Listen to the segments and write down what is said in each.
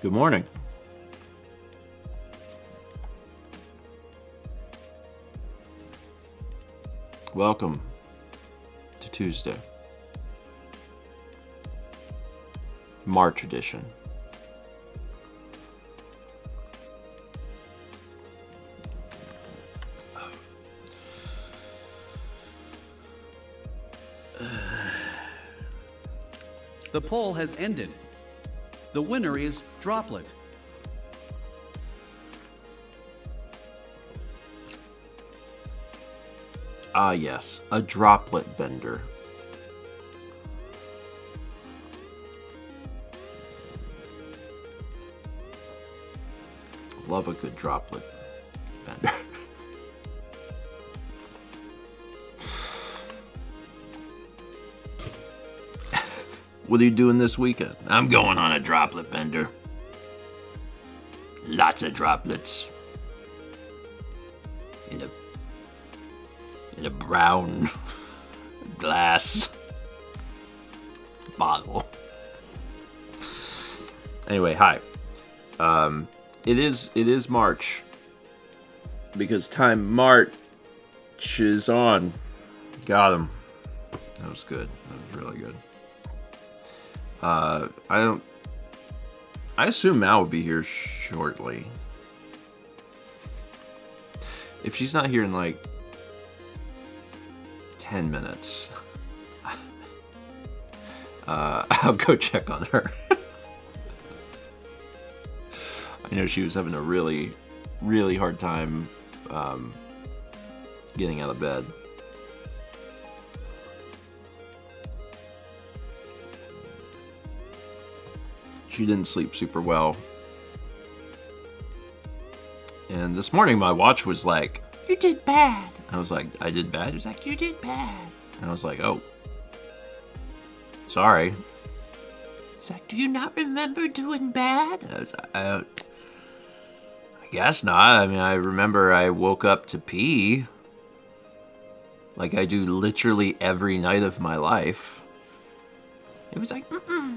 Good morning. Welcome to Tuesday, March edition. The poll has ended. The winner is Droplet. Ah, yes, a droplet bender. Love a good droplet bender. What are you doing this weekend? I'm going on a droplet bender. Lots of droplets. In a brown glass bottle. Anyway, hi. It is March because time marches on. Got him. That was good. That was really good. I assume Mal will be here shortly. If she's not here in like 10 minutes, I'll go check on her. I know she was having a really, really hard time getting out of bed. She didn't sleep super well. And this morning my watch was like, "You did bad." I was like, "I did bad?" It was like, "You did bad." And I was like, "Oh, sorry." It's like, "Do you not remember doing bad?" I was like, I guess not. I mean, I remember I woke up to pee. Like I do literally every night of my life. It was like,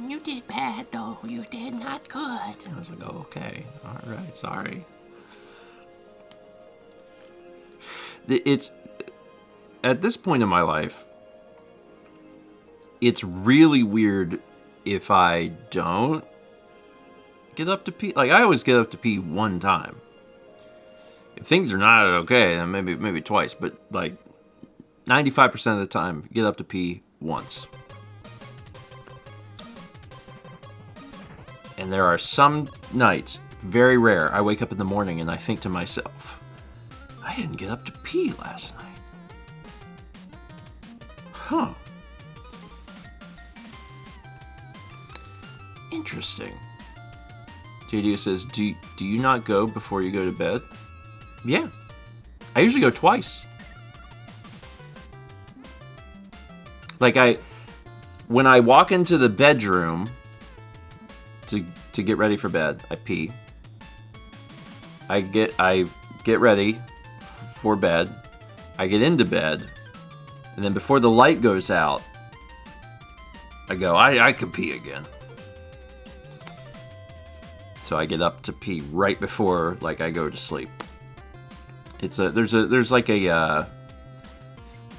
"You did bad, though. You did not good." And I was like, "Oh, okay. All right. Sorry." It's, at this point in my life, it's really weird if I don't get up to pee. Like, I always get up to pee one time. If things are not okay, then maybe twice. But, like, 95% of the time, get up to pee once. And there are some nights, very rare, I wake up in the morning and I think to myself, I didn't get up to pee last night. Huh. Interesting. JD says, do you not go before you go to bed? Yeah. I usually go twice. Like when I walk into the bedroom to get ready for bed, I pee. I get ready for bed. I get into bed. And then before the light goes out, I go, I could pee again. So I get up to pee right before like I go to sleep. There's like a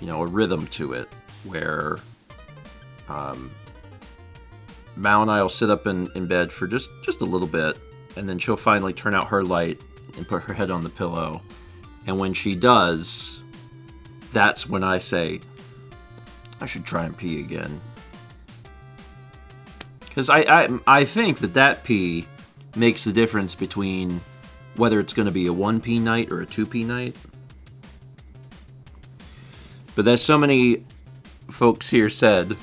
rhythm to it where Mal and I will sit up in bed for just a little bit, and then she'll finally turn out her light and put her head on the pillow. And when she does, that's when I say, I should try and pee again. Because I think that pee makes the difference between whether it's going to be a 1 pee night or a 2 pee night. But as so many folks here said,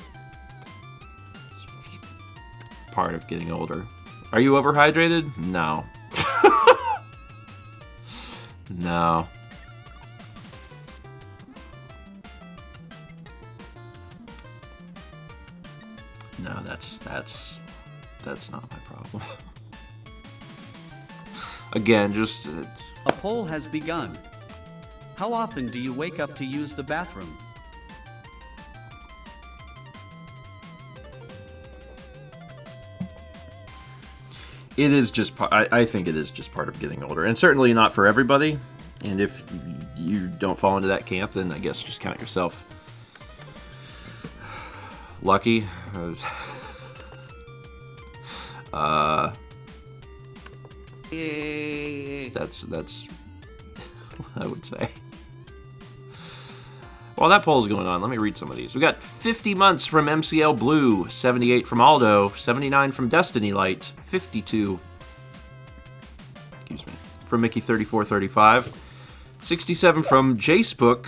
it's part of getting older. Are you overhydrated? No. No. No, that's not my problem. Again, just A poll has begun. How often do you wake up to use the bathroom? it is just. I think it is just part of getting older, and certainly not for everybody. And if you don't fall into that camp, then I guess just count yourself lucky. That's what I would say. While that poll's going on, let me read some of these. We got 50 months from MCL Blue, 78 from Aldo, 79 from Destiny Light, 52 from Mickey 3435, 67 from Jacebook,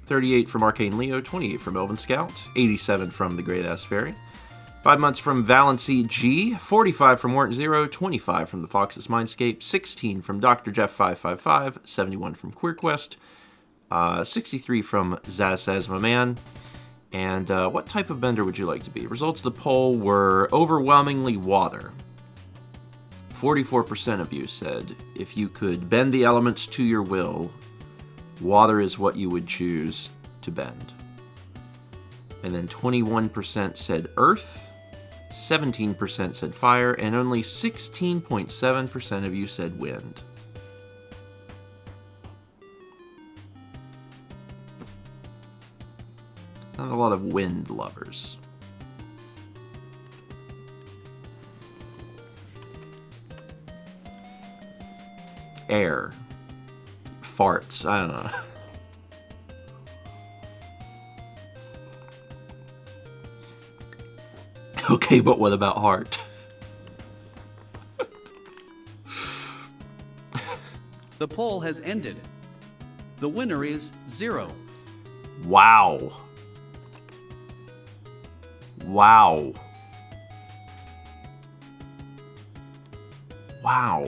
38 from Arcane Leo, 28 from Elven Scout, 87 from The Great Ass Fairy, 5 months from Valency G, 45 from Warrant Zero, 25 from The Fox's Mindscape, 16 from Dr. Jeff 555, 71 from Queer Quest, 63 from Zaz Says My Man. And what type of bender would you like to be? Results of the poll were overwhelmingly water. 44% of you said if you could bend the elements to your will, water is what you would choose to bend. And then 21% said earth, 17% said fire, and only 16.7% of you said wind. Not a lot of wind lovers. Air. Farts. I don't know. Okay, but what about heart? The poll has ended. The winner is 0. Wow. Wow. Wow.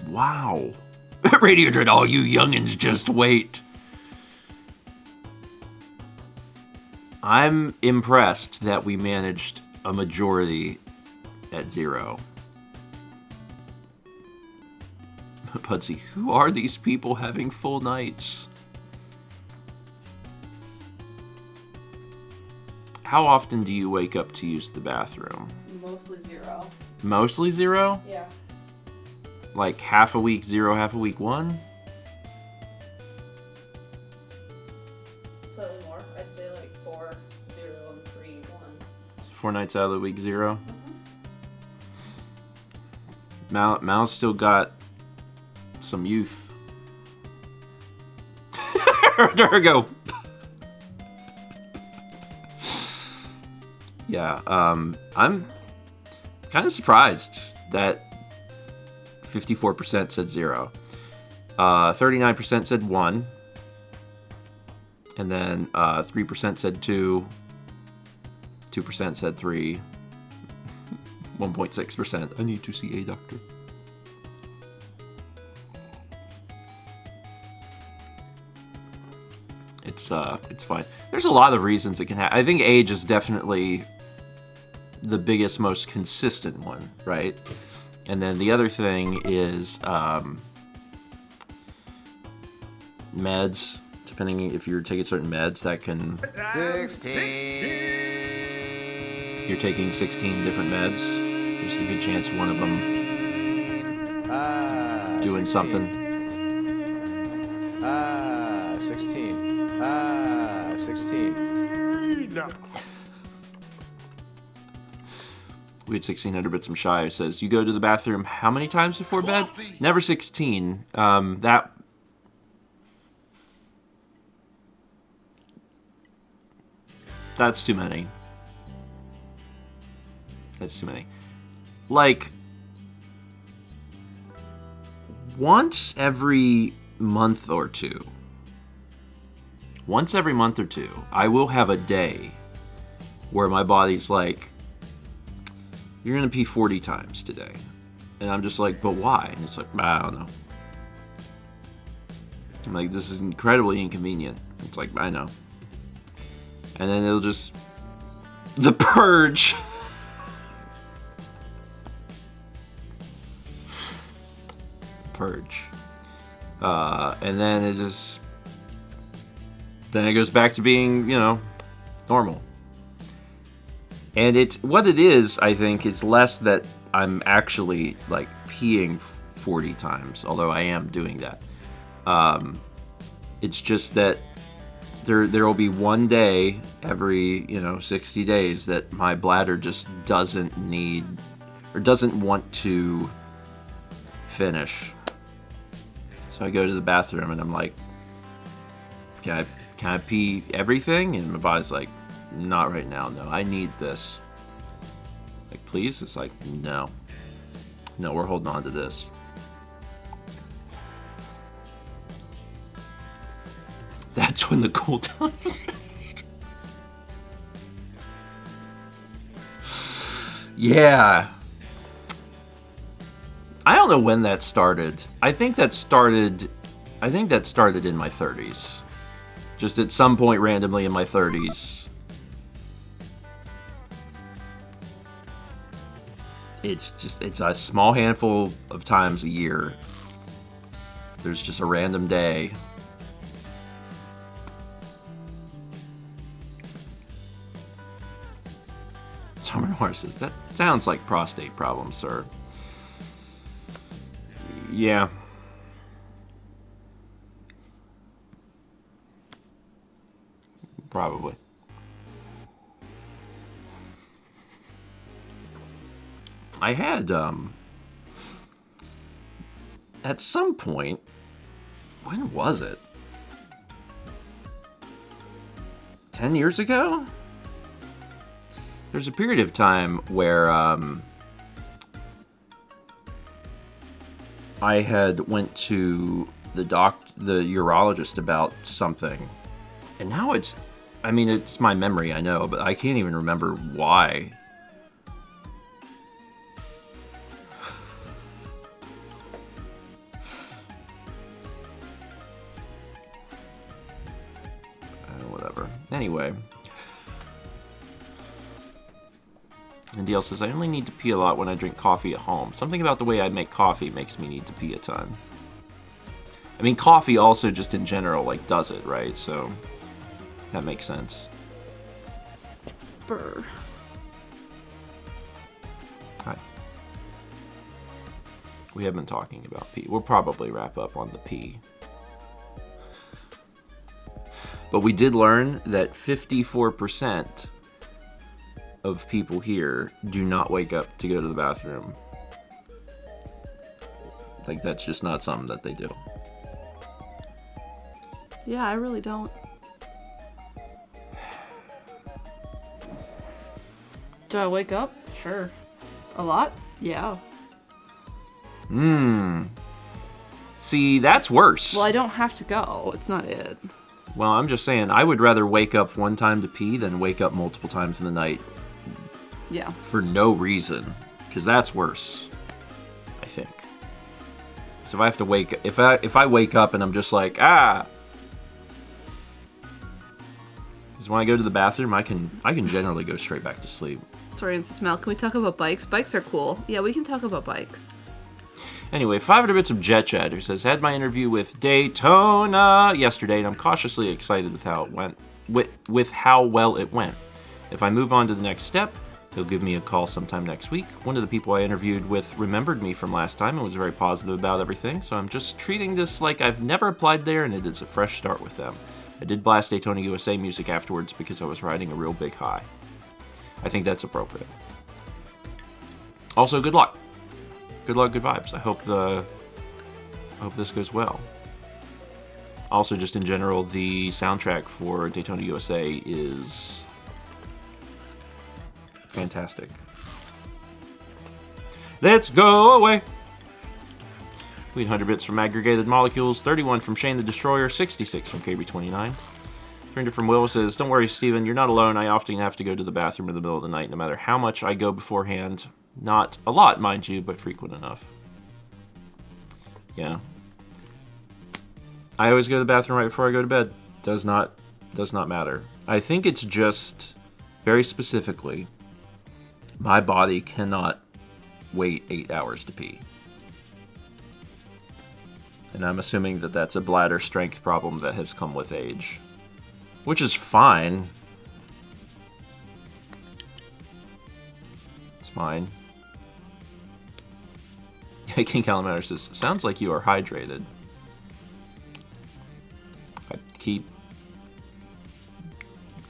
Wow. Radio Dread, all you youngins, just wait. I'm impressed that we managed a majority at 0. Pudsey, who are these people having full nights? How often do you wake up to use the bathroom? Mostly 0. Mostly 0? Yeah. Like half a week 0, half a week 1? Slightly more. I'd say like 4, 0, and 3, 1. 4 nights out of the week 0? Mal's still got some youth. There we go. Yeah, I'm kind of surprised that 54% said 0. 39% said 1. And then 3% said 2. 2% said 3. 1.6%. I need to see a doctor. It's fine. There's a lot of reasons it can happen. I think age is definitely the biggest, most consistent one, right? And then the other thing is meds. Depending if you're taking certain meds, that can... 16. You're taking 16 different meds. There's a good chance one of them doing 16. something. 16. 16. No. We had 1600 bits from Shy who says, you go to the bathroom how many times before bed? Never 16. That's too many. That's too many. Like, once every month or two. Once every month or two, I will have a day where my body's like, you're going to pee 40 times today. And I'm just like, but why? And it's like, I don't know. I'm like, this is incredibly inconvenient. It's like, I know. And then it'll just... The purge! Purge. And then it just... Then it goes back to being, you know, normal. And what it is, I think, is less that I'm actually, like, peeing 40 times, although I am doing that. It's just that there will be one day every, 60 days that my bladder just doesn't need, or doesn't want to finish. So I go to the bathroom and I'm like, can I pee everything? And my body's like, not right now, no, I need this. Like, please? It's like, no, we're holding on to this. That's when the cooldown is finished. Yeah. I don't know when that started. I think that started in my 30s. Just at some point randomly in my 30s. It's a small handful of times a year. There's just a random day. Summer horses. That sounds like prostate problems, sir. Yeah. Probably. I had, at some point, when was it? 10 years ago? There's a period of time where, I had went to the urologist about something, and now it's my memory, I know, but I can't even remember why. Whatever. Anyway. And DL says, I only need to pee a lot when I drink coffee at home. Something about the way I make coffee makes me need to pee a ton. I mean, coffee also just in general, like, does it, right? So, that makes sense. Brr. Hi. We have been talking about pee. We'll probably wrap up on the pee. But we did learn that 54% of people here do not wake up to go to the bathroom. Like, that's just not something that they do. Yeah, I really don't. Do I wake up? Sure. A lot? Yeah. See, that's worse. Well, I don't have to go. It's not it. Well, I'm just saying, I would rather wake up one time to pee than wake up multiple times in the night. Yeah. For no reason. Because that's worse, I think. So if I have to if I wake up and I'm just like, because when I go to the bathroom, I can generally go straight back to sleep. Sorry, Princess Mel, can we talk about bikes? Bikes are cool. Yeah, we can talk about bikes. Anyway, 500 bits of Jet Chat, who says, had my interview with Daytona yesterday, and I'm cautiously excited with how it went, with how well it went. If I move on to the next step, he'll give me a call sometime next week. One of the people I interviewed with remembered me from last time and was very positive about everything, so I'm just treating this like I've never applied there and it is a fresh start with them. I did blast Daytona USA music afterwards because I was riding a real big high. I think that's appropriate. Also, good luck. Good luck, good vibes. I hope this goes well. Also, just in general, the soundtrack for Daytona USA is fantastic. Let's go away. We had 100 bits from Aggregated Molecules, 31 from Shane the Destroyer, 66 from KB29. 300 from Will says, don't worry, Steven, you're not alone. I often have to go to the bathroom in the middle of the night, no matter how much I go beforehand. Not a lot, mind you, but frequent enough. Yeah. I always go to the bathroom right before I go to bed. Does not matter. I think it's just, very specifically, my body cannot wait 8 hours to pee. And I'm assuming that that's a bladder strength problem that has come with age. Which is fine. It's mine. King Calamander says, sounds like you are hydrated. I keep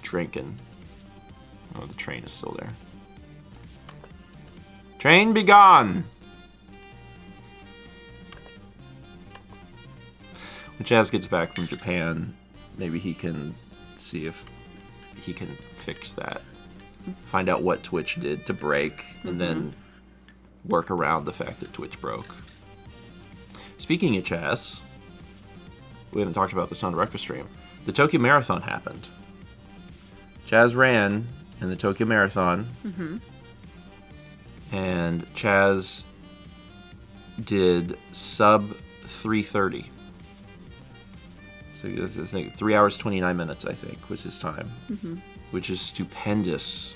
drinking. Oh, the train is still there. Train be gone! When Chaz gets back from Japan, maybe he can see if he can fix that. Find out what Twitch did to break, and then work around the fact that Twitch broke. Speaking of Chaz, we haven't talked about this on Breakfast Stream. The Tokyo Marathon happened. Chaz ran in the Tokyo Marathon, and Chaz did sub 3:30. So I think 3 hours 29 minutes, I think, was his time, which is stupendous,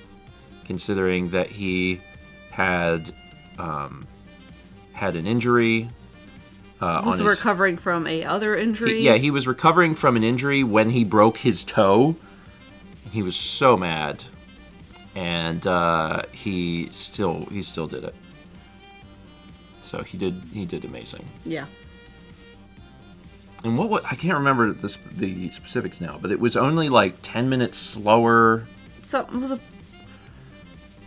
considering that he had an injury. Was recovering from a other injury. He was recovering from an injury when he broke his toe. He was so mad, and he still did it. So he did amazing. Yeah. And what I can't remember the specifics now, but it was only like 10 minutes slower. So it was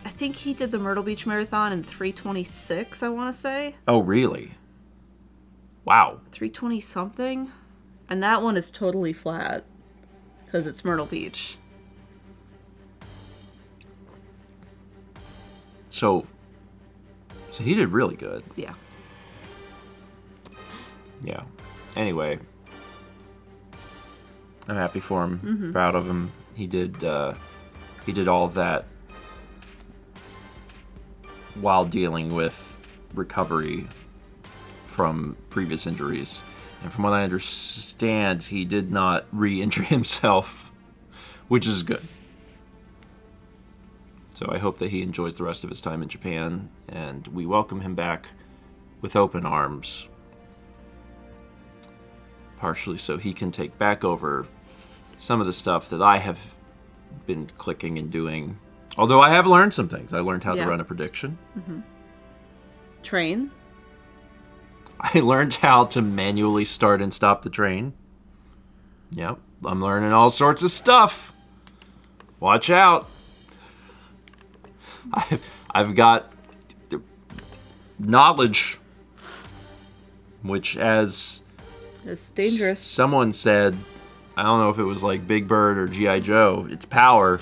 I think he did the Myrtle Beach Marathon in 3:26, I want to say. Oh, really? Wow. 3:20 something. And that one is totally flat because it's Myrtle Beach. So he did really good. Yeah. Yeah. Anyway, I'm happy for him. Proud of him. He did all of that while dealing with recovery from previous injuries. And from what I understand, he did not re-injure himself, which is good. So I hope that he enjoys the rest of his time in Japan, and we welcome him back with open arms. Partially so he can take back over some of the stuff that I have been clicking and doing. Although I have learned some things. I learned how to run a prediction. Train. I learned how to manually start and stop the train. Yep. I'm learning all sorts of stuff. Watch out. I've got knowledge, which as... It's dangerous. Someone said, I don't know if it was like Big Bird or G.I. Joe, it's power.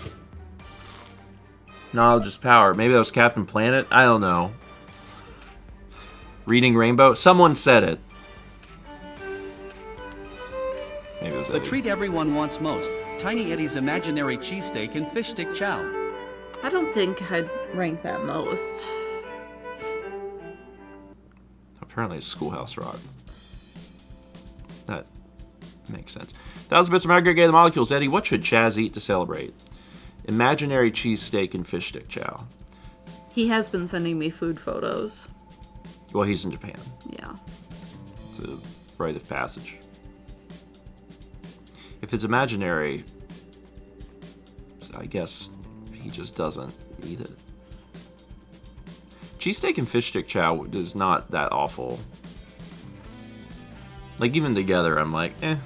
Knowledge is power. Maybe that was Captain Planet? I don't know. Reading Rainbow? Someone said it. Maybe it was The Eddie. treat everyone wants most. Tiny Eddie's imaginary cheesesteak and fish stick chow. I don't think I'd rank that most. Apparently it's Schoolhouse Rock. That makes sense. 1,000 bits of aggregate the molecules. Eddie, what should Chaz eat to celebrate? Imaginary cheesesteak and fish stick chow. He has been sending me food photos. Well, he's in Japan. Yeah. It's a rite of passage. If it's imaginary, I guess he just doesn't eat it. Cheesesteak and fish stick chow is not that awful. Like, even together, I'm like, eh.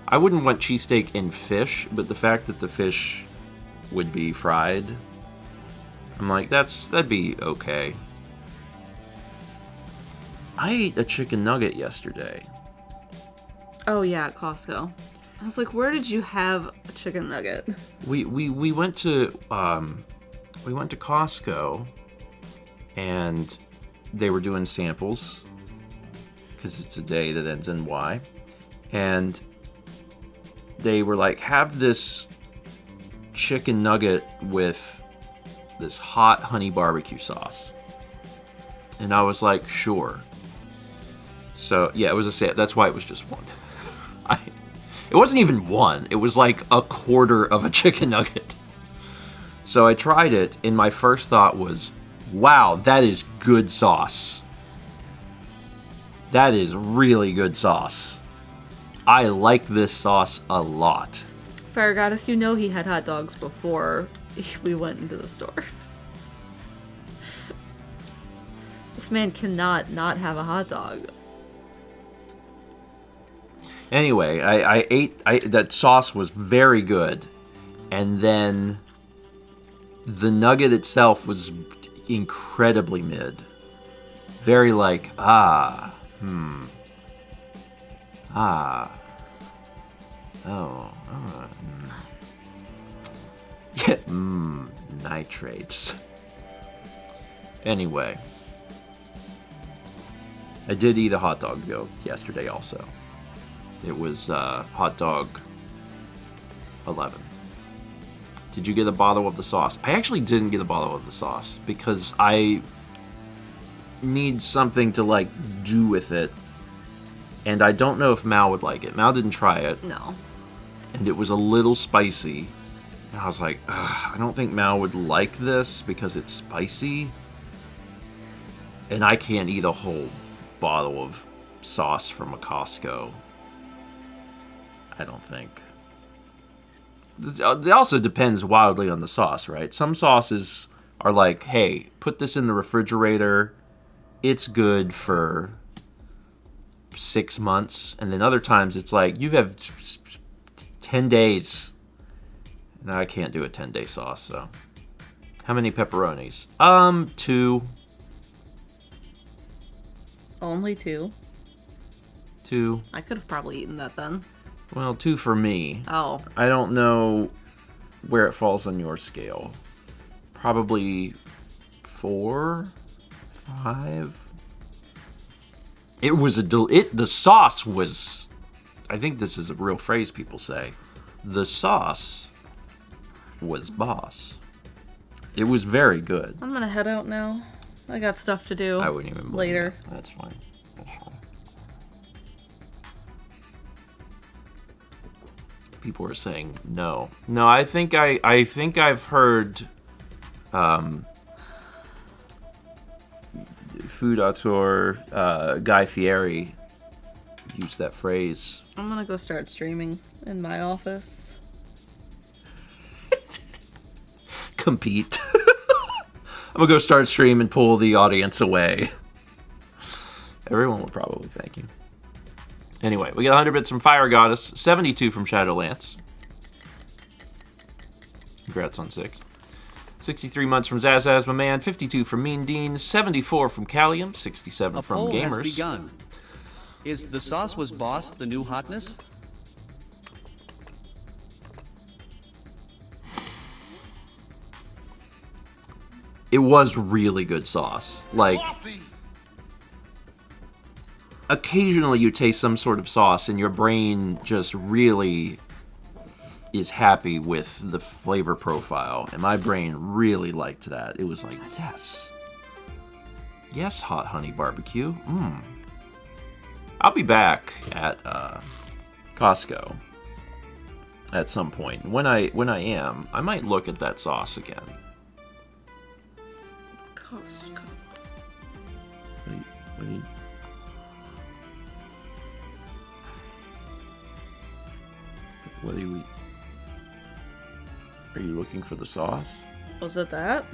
I wouldn't want cheesesteak and fish, but the fact that the fish would be fried, I'm like, that'd be okay. I ate a chicken nugget yesterday. Oh yeah, at Costco. I was like, where did you have a chicken nugget? We went to Costco, and they were doing samples because it's a day that ends in Y, and they were like, have this chicken nugget with this hot honey barbecue sauce, and I was like, sure. So yeah, it was a set. That's why it was just one. It wasn't even one. It was like a quarter of a chicken nugget. So I tried it, and my first thought was, wow, that is good sauce. That is really good sauce. I like this sauce a lot. Fire Goddess, you know he had hot dogs before we went into the store. This man cannot not have a hot dog. Anyway, I ate that sauce was very good, and then the nugget itself was incredibly mid. Very like oh, yeah, nitrates. Anyway, I did eat a hot dog yesterday also. It was hot dog 11. Did you get a bottle of the sauce? I actually didn't get a bottle of the sauce because I need something to like do with it, and I don't know if Mal would like it. Mal didn't try it. No. And it was a little spicy. And I was like, I don't think Mal would like this because it's spicy. And I can't eat a whole bottle of sauce from a Costco. I don't think. It also depends wildly on the sauce, right? Some sauces are like, hey, put this in the refrigerator. It's good for 6 months. And then other times it's like, you have 10 days. No, I can't do a 10-day sauce, so. How many pepperonis? 2. Only 2? 2. I could have probably eaten that then. Well, 2 for me. Oh. I don't know where it falls on your scale. Probably 4, 5. It was the sauce was, I think this is a real phrase people say. The sauce was boss. It was very good. I'm gonna head out now. I got stuff to do. I wouldn't even believe later. It. That's fine. That's fine. People are saying no. No, I think I've heard food auteur Guy Fieri use that phrase. I'm gonna go start streaming in my office. Compete. I'm gonna go start stream and pull the audience away. Everyone will probably thank you. Anyway, we got 100 bits from Fire Goddess, 72 from Shadowlance. Congrats on 6. 63 months from Zazaz, my man. 52 from Mean Dean. 74 from Callium. 67 A from poll Gamers. has begun. Is the sauce was boss the new hotness? It was really good sauce. Like, occasionally you taste some sort of sauce and your brain just really is happy with the flavor profile. And my brain really liked that. It was like, yes. Yes, hot honey barbecue. I'll be back at Costco at some point. When I am, I might look at that sauce again. Costco. Wait. What do we... Are you looking for the sauce? Was it that?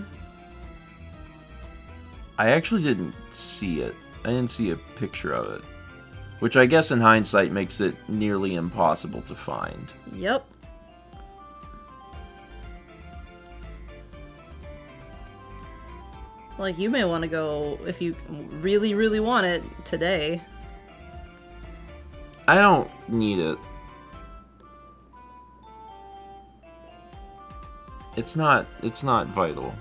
I actually didn't see it. I didn't see a picture of it. Which I guess in hindsight makes it nearly impossible to find. Yep. Like, you may want to go, if you really, really want it, today. I don't need it. It's not vital.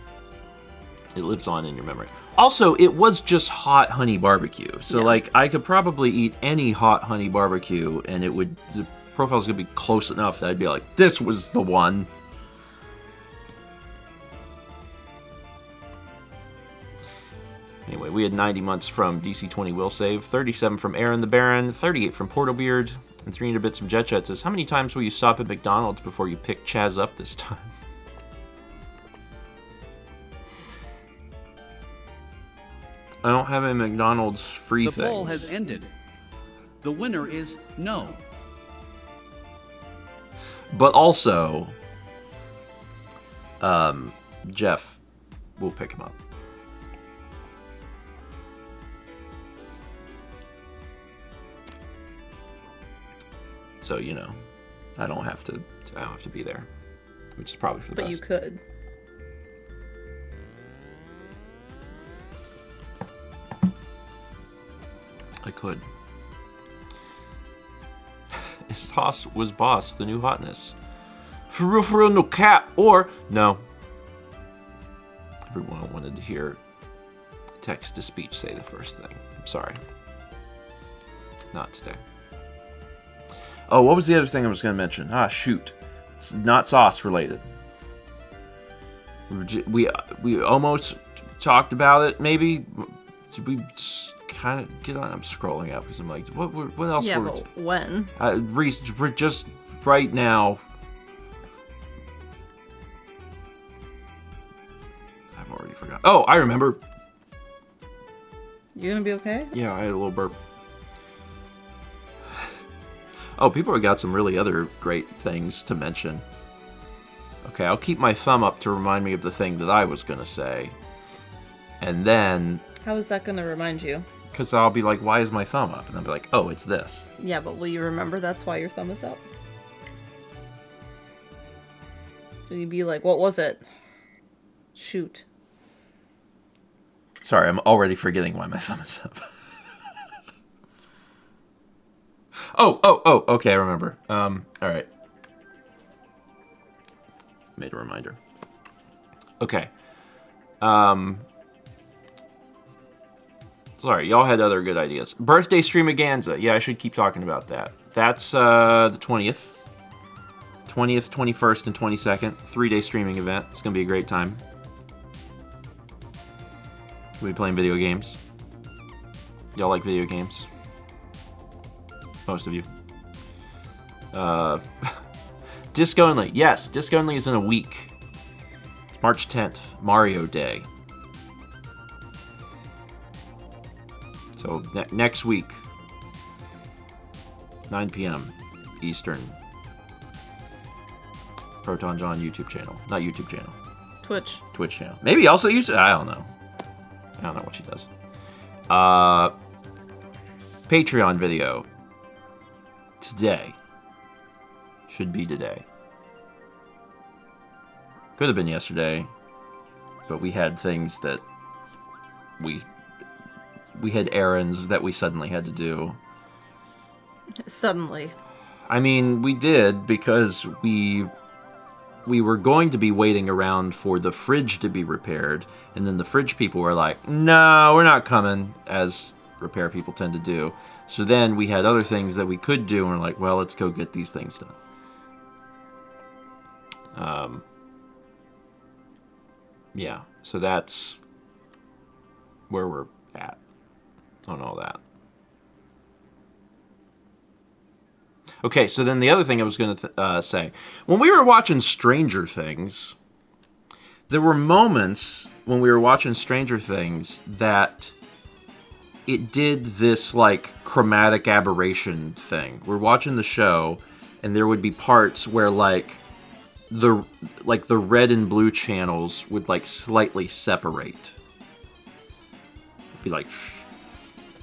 It lives on in your memory. Also, it was just hot honey barbecue. So, Yeah. like, I could probably eat any hot honey barbecue and it would, the profile's gonna be close enough that I'd be like, this was the one. Anyway, we had 90 months from DC20 Will Save, 37 from Aaron the Baron, 38 from Portalbeard, and 300 bits from Jet Jet says, how many times will you stop at McDonald's before you pick Chaz up this time? I don't have a McDonald's free The things. poll has ended. The winner is no. But also, Jeff will pick him up. So, you know, I don't have to be there, which is probably for the But best. you could. I could. Is Toss was Boss the new hotness? For real, no cap. Or, no. Everyone wanted to hear text-to-speech say the first thing. I'm sorry. Not today. Oh, what was the other thing I was going to mention? Ah, shoot. It's not sauce related. We almost talked about it, maybe. Did we kind of get on? I'm scrolling out because I'm like, what else? Yeah, but when? Reese, just right now. I've already forgot. Oh, I remember. You gonna be okay? Yeah, I had a little burp. Oh, people have got some really other great things to mention. Okay, I'll keep my thumb up to remind me of the thing that I was gonna say. And then... How is that gonna remind you? Because I'll be like, why is my thumb up? And I'll be like, oh, it's this. Yeah, but will you remember that's why your thumb is up? Then you'd be like, what was it? Shoot. Sorry, I'm already forgetting why my thumb is up. Oh, okay, I remember. Alright. Made a reminder. Okay. Sorry, y'all had other good ideas. Birthday Streamaganza. Yeah, I should keep talking about that. That's the 20th. 20th, 21st, and 22nd. 3-day streaming event. It's going to be a great time. We'll be playing video games. Y'all like video games? Most of you. Disc Only. Yes, Disc Only is in a week. It's March 10th. Mario Day. So next week, 9 p.m. Eastern. Proton John YouTube channel. Not YouTube channel. Twitch channel. Maybe also YouTube. I don't know. I don't know what she does. Patreon video. Today. Should be today. Could have been yesterday. But we had things that we had errands that we suddenly had to do. Suddenly. I mean, we did because we were going to be waiting around for the fridge to be repaired, and then the fridge people were like, no, we're not coming, as repair people tend to do. So then we had other things that we could do, and we're like, well, let's go get these things done. Yeah, so that's where we're at on all that. Okay, so then the other thing I was going to say. When we were watching Stranger Things, there were moments when we were watching Stranger Things that it did this, like, chromatic aberration thing. We're watching the show, and there would be parts where, like the red and blue channels would, like, slightly separate. It'd be like...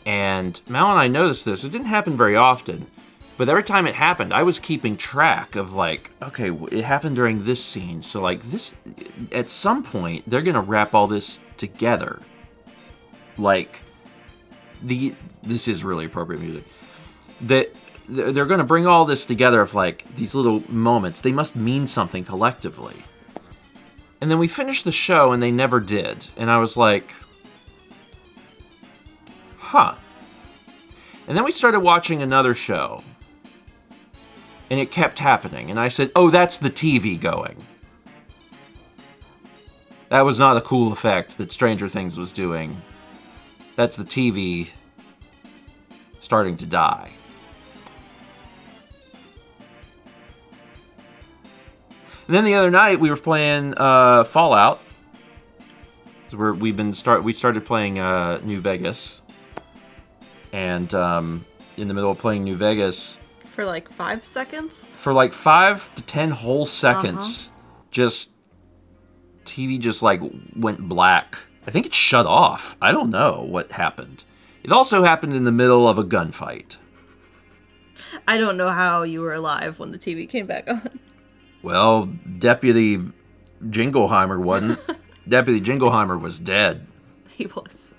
And Mal and I noticed this. It didn't happen very often. But every time it happened, I was keeping track of, like, okay, it happened during this scene. So, like, this... At some point, they're going to wrap all this together. Like, this is really appropriate music. They're going to bring all this together of, like, these little moments. They must mean something collectively. And then we finished the show, and they never did. And I was like... Huh. And then we started watching another show. And it kept happening. And I said, oh, that's the TV going. That was not a cool effect that Stranger Things was doing. That's the TV starting to die. And then the other night we were playing Fallout. So we started playing New Vegas. And in the middle of playing New Vegas... For like 5 seconds? For like 5 to 10 whole seconds, just... TV just like went black. I think it shut off. I don't know what happened. It also happened in the middle of a gunfight. I don't know how you were alive when the TV came back on. Well, Deputy Jingleheimer wasn't. Deputy Jingleheimer was dead. He was.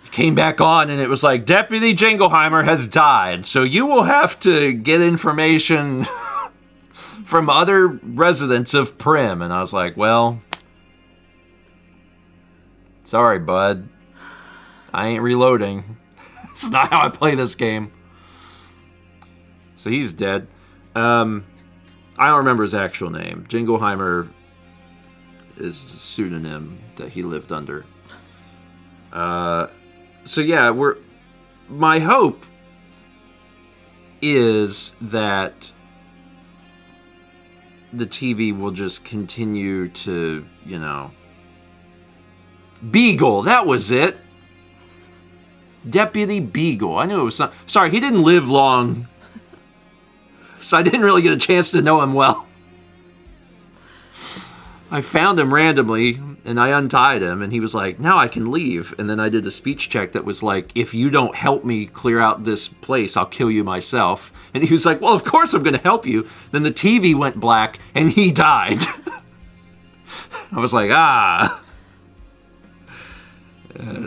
He came back on and it was like, Deputy Jingleheimer has died, so you will have to get information from other residents of Prim. And I was like, well, sorry, bud. I ain't reloading. It's not how I play this game. So he's dead. I don't remember his actual name. Jingleheimer is a pseudonym that he lived under. So yeah, my hope is that the TV will just continue to, Beagle, that was it. Deputy Beagle. I knew it was sorry, he didn't live long. So I didn't really get a chance to know him well. I found him randomly, and I untied him, and he was like, now I can leave. And then I did a speech check that was like, if you don't help me clear out this place, I'll kill you myself. And he was like, well, of course I'm going to help you. Then the TV went black, and he died. I was like,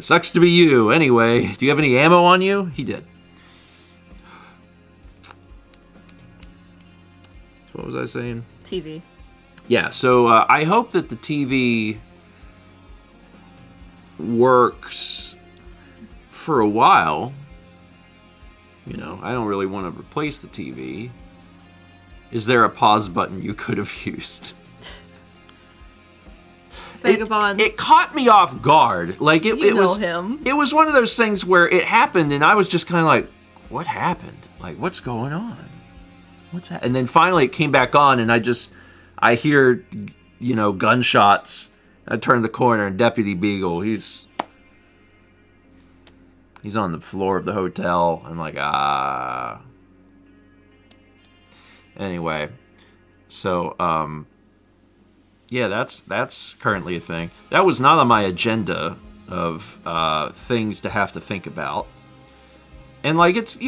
sucks to be you. Anyway, do you have any ammo on you? He did. So what was I saying? TV. Yeah, so I hope that the TV works for a while. I don't really want to replace the TV. Is there a pause button you could have used? Vagabond. It caught me off guard. Like it was him. It was one of those things where it happened and I was just kind of like, what happened? Like, what's going on? What's that? And then finally it came back on and I hear, gunshots. I turn the corner and Deputy Beagle, he's on the floor of the hotel. I'm like, Anyway, so, yeah, that's currently a thing. That was not on my agenda of things to have to think about. And, like, it's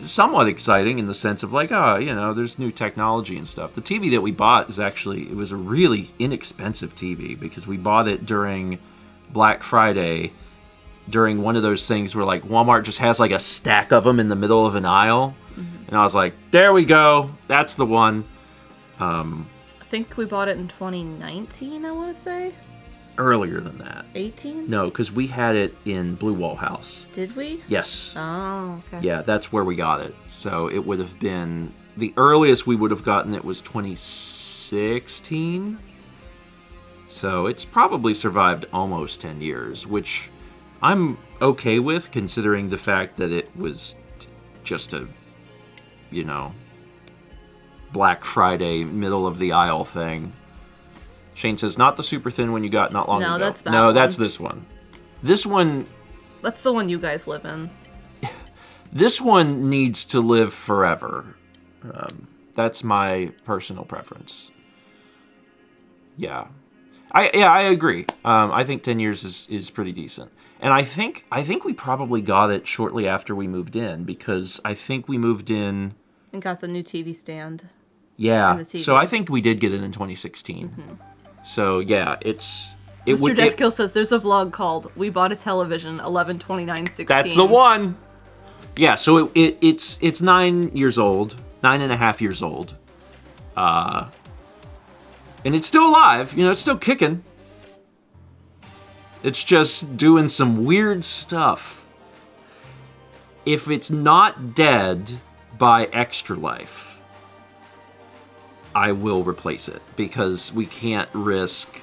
somewhat exciting in the sense of like, there's new technology and stuff. The TV that we bought it was a really inexpensive TV because we bought it during Black Friday, during one of those things where like Walmart just has like a stack of them in the middle of an aisle. Mm-hmm. And I was like, there we go. That's the one. I think we bought it in 2019, I want to say. Earlier than that. 18? No, because we had it in Blue Wall House. Did we? Yes. Oh, okay. Yeah, that's where we got it. So it would have been... The earliest we would have gotten it was 2016. So it's probably survived almost 10 years, which I'm okay with, considering the fact that it was just a, Black Friday, middle of the aisle thing. Shane says, not the super thin one you got not long ago. That's that No, one. that's this one. This one... That's the one you guys live in. This one needs to live forever. That's my personal preference. Yeah. I agree. I think 10 years is pretty decent. And I think we probably got it shortly after we moved in, because I think we moved in... And got the new TV stand. Yeah. So I think we did get it in 2016. Mm-hmm. So, yeah, Mr. Deathkill says there's a vlog called We Bought a Television 11/29/16. That's the one! Yeah, so it's 9 years old. 9.5 years old. And it's still alive. It's still kicking. It's just doing some weird stuff. If it's not dead by Extra Life, I will replace it, because we can't risk...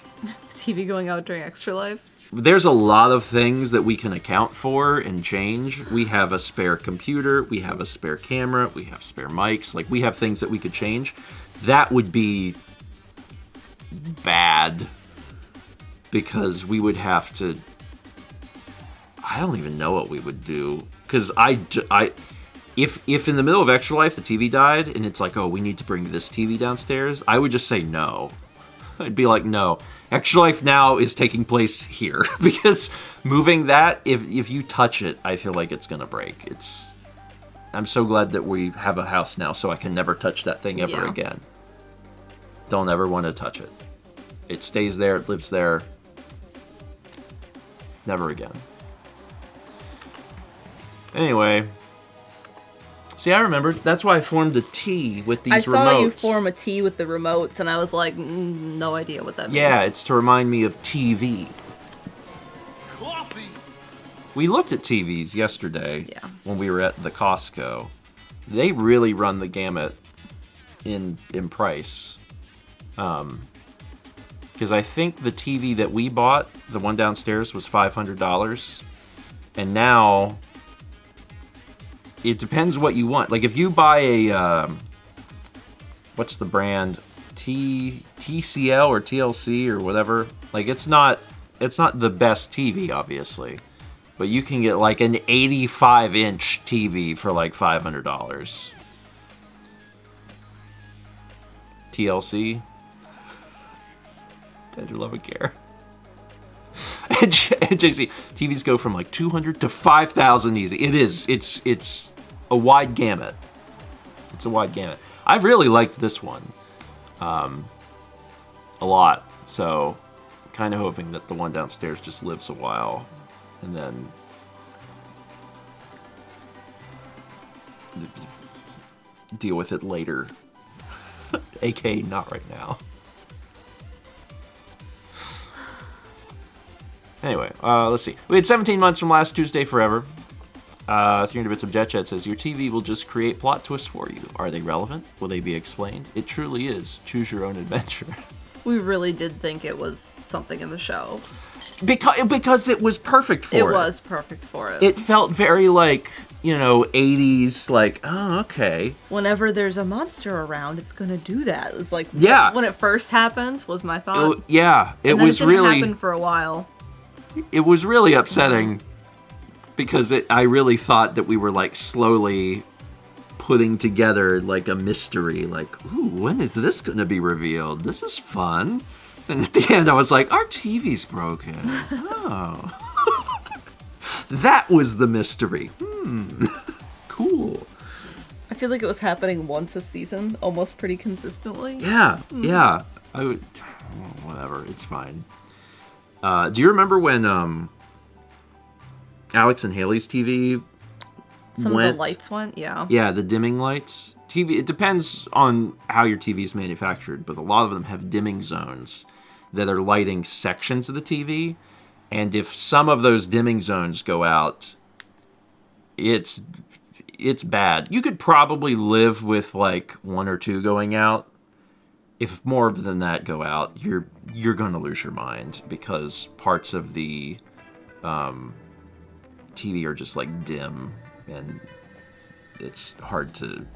TV going out during Extra Life? There's a lot of things that we can account for and change. We have a spare computer, we have a spare camera, we have spare mics. Like, we have things that we could change. That would be bad, because we would have to... I don't even know what we would do, because If in the middle of Extra Life the TV died and it's like, oh, we need to bring this TV downstairs, I would just say no. I'd be like, no. Extra Life now is taking place here. Because moving that, if you touch it, I feel like it's going to break. I'm so glad that we have a house now, so I can never touch that thing ever Yeah. again. Don't ever want to touch it. It stays there. It lives there. Never again. Anyway. See, I remember. That's why I formed a T with these remotes. I saw you form a T with the remotes, and I was like, no idea what that means. Yeah, it's to remind me of TV. Coffee. We looked at TVs yesterday when we were at the Costco. They really run the gamut in price. Because I think the TV that we bought, the one downstairs, was $500. And now, it depends what you want. Like, if you buy a, what's the brand? TCL or TLC or whatever. Like, it's not the best TV, obviously. But you can get, like, an 85-inch TV for, like, $500. TLC. Tender love and care. And JC, TVs go from like 200 to 5,000 easy. It is. It's a wide gamut. It's a wide gamut. I've really liked this one a lot. So, kind of hoping that the one downstairs just lives a while, and then deal with it later. AKA not right now. Anyway, let's see. We had 17 months from last Tuesday forever. 300 Bits of Jet Chat says, your TV will just create plot twists for you. Are they relevant? Will they be explained? It truly is. Choose your own adventure. We really did think it was something in the show. Because it was perfect for it. It was perfect for it. It felt very like, 80s, like, oh, okay. Whenever there's a monster around, it's gonna do that. It's like, yeah. When it first happened, was my thought. It was didn't really happen for a while. It was really upsetting because I really thought that we were like slowly putting together like a mystery, like, ooh, when is this going to be revealed? This is fun. And at the end I was like, our TV's broken. Oh. That was the mystery. Cool. I feel like it was happening once a season, almost pretty consistently. Yeah, yeah. I would, whatever, it's fine. Do you remember when Alex and Haley's TV Some of the lights went? Yeah. Yeah, the dimming lights. TV. It depends on how your TV is manufactured, but a lot of them have dimming zones that are lighting sections of the TV. And if some of those dimming zones go out, it's bad. You could probably live with like one or two going out. If more than that go out, you're going to lose your mind because parts of the TV are just like dim and it's hard to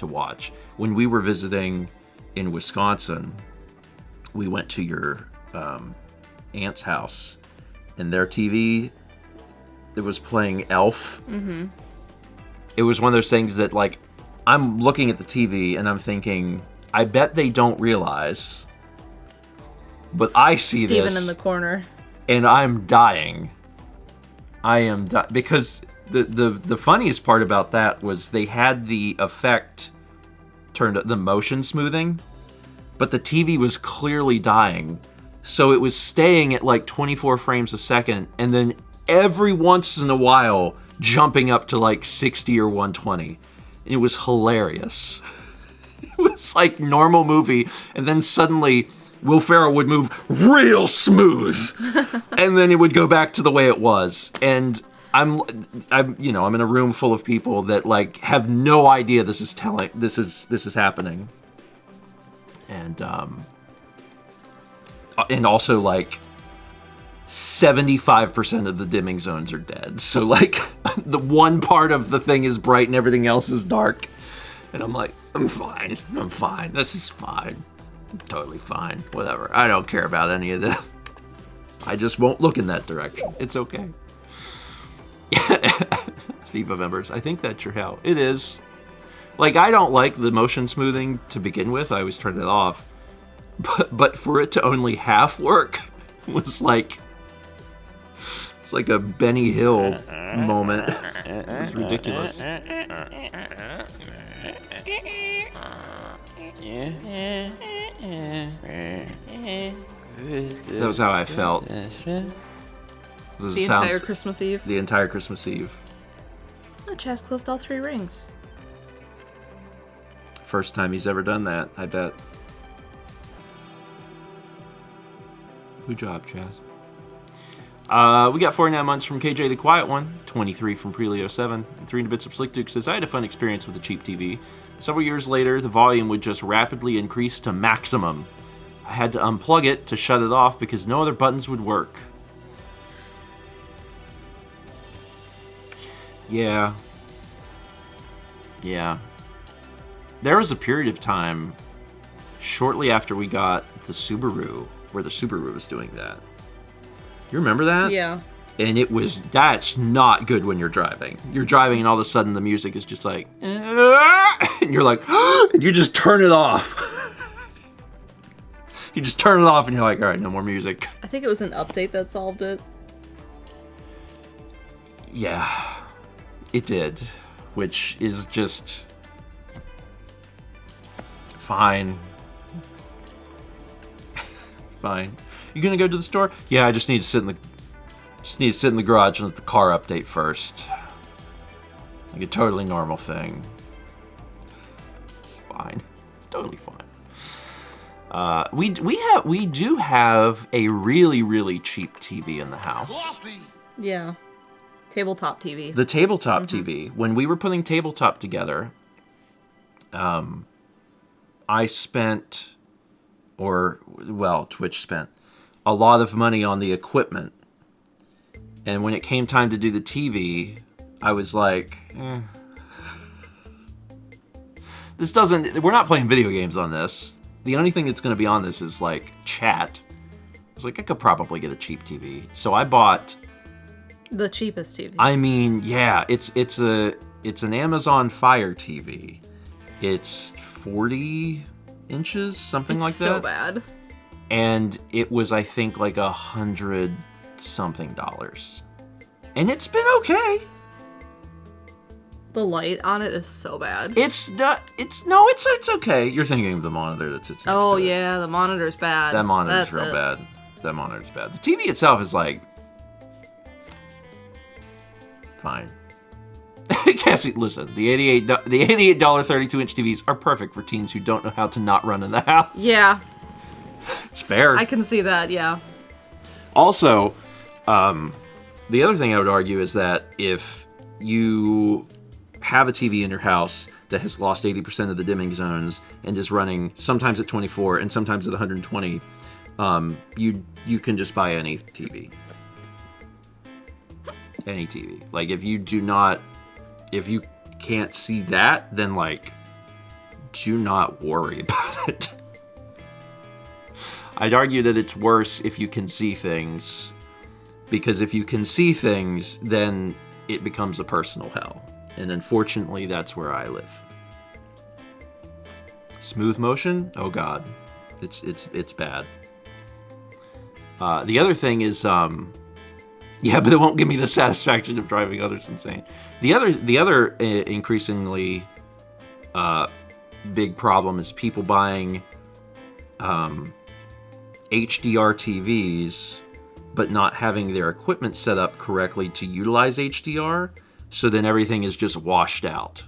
watch. When we were visiting in Wisconsin, we went to your aunt's house and their TV, it was playing Elf. Mm-hmm. It was one of those things that like, I'm looking at the TV and I'm thinking, I bet they don't realize, but I see Steven this in the corner, and I'm dying. I am because the funniest part about that was they had the effect turned the motion smoothing, but the TV was clearly dying, so it was staying at like 24 frames a second, and then every once in a while jumping up to like 60 or 120. It was hilarious. It was like normal movie, and then suddenly Will Ferrell would move real smooth, and then it would go back to the way it was. And I'm in a room full of people that like have no idea this is happening, and also like 75% of the dimming zones are dead. So like the one part of the thing is bright and everything else is dark. And I'm like, I'm fine. This is fine. I'm totally fine. Whatever. I don't care about any of this. I just won't look in that direction. It's okay. FIFA members, I think that's your how. It is. Like, I don't like the motion smoothing to begin with. I always turn it off. But for it to only half work was like... It's like a Benny Hill moment. It was ridiculous. That was how I felt. The entire Christmas Eve. The entire Christmas Eve. Oh, Chaz closed all 3 rings. First time he's ever done that, I bet. Good job, Chaz. We got 49 months from KJ the Quiet One, 23 from Prelio7, and 300 bits of Slick Duke says, I had a fun experience with the cheap TV. Several years later, the volume would just rapidly increase to maximum. I had to unplug it to shut it off because no other buttons would work. Yeah. There was a period of time shortly after we got the Subaru where the Subaru was doing that. You remember that? Yeah. And that's not good when you're driving. You're driving and all of a sudden the music is just like, and you're like, and you just turn it off. You just turn it off and you're like, all right, no more music. I think it was an update that solved it. Yeah, it did, which is just fine. Fine. You gonna go to the store? Yeah, I just need to sit in the garage and let the car update first. Like a totally normal thing. It's fine. It's totally fine. We do have a really, really cheap TV in the house. Coffee. Yeah. Tabletop TV. The tabletop TV. When we were putting tabletop together, I spent, Twitch spent a lot of money on the equipment. And when it came time to do the TV, I was like, we're not playing video games on this. The only thing that's going to be on this is like chat. I was like, I could probably get a cheap TV. So I bought the cheapest TV. I mean, yeah, it's an Amazon Fire TV. It's 40 inches, something like that. It's so bad. And it was, I think, like $100 something. And it's been okay. The light on it is so bad. It's okay. You're thinking of the monitor that sits next to it. Oh yeah, the monitor's bad. That monitor's real bad. That monitor's bad. The TV itself is like fine. Cassie, listen, the $88 32-inch TVs are perfect for teens who don't know how to not run in the house. Yeah. It's fair. I can see that, yeah. Also, the other thing I would argue is that if you have a TV in your house that has lost 80% of the dimming zones and is running sometimes at 24 and sometimes at 120, you can just buy any TV. Any TV. Like, if you can't see that, then, like, do not worry about it. I'd argue that it's worse if you can see things, because if you can see things, then it becomes a personal hell. And unfortunately, that's where I live. Smooth motion? Oh God. It's bad. The other thing is, yeah, but it won't give me the satisfaction of driving others insane. The other increasingly big problem is people buying HDR TVs, but not having their equipment set up correctly to utilize HDR, so then everything is just washed out.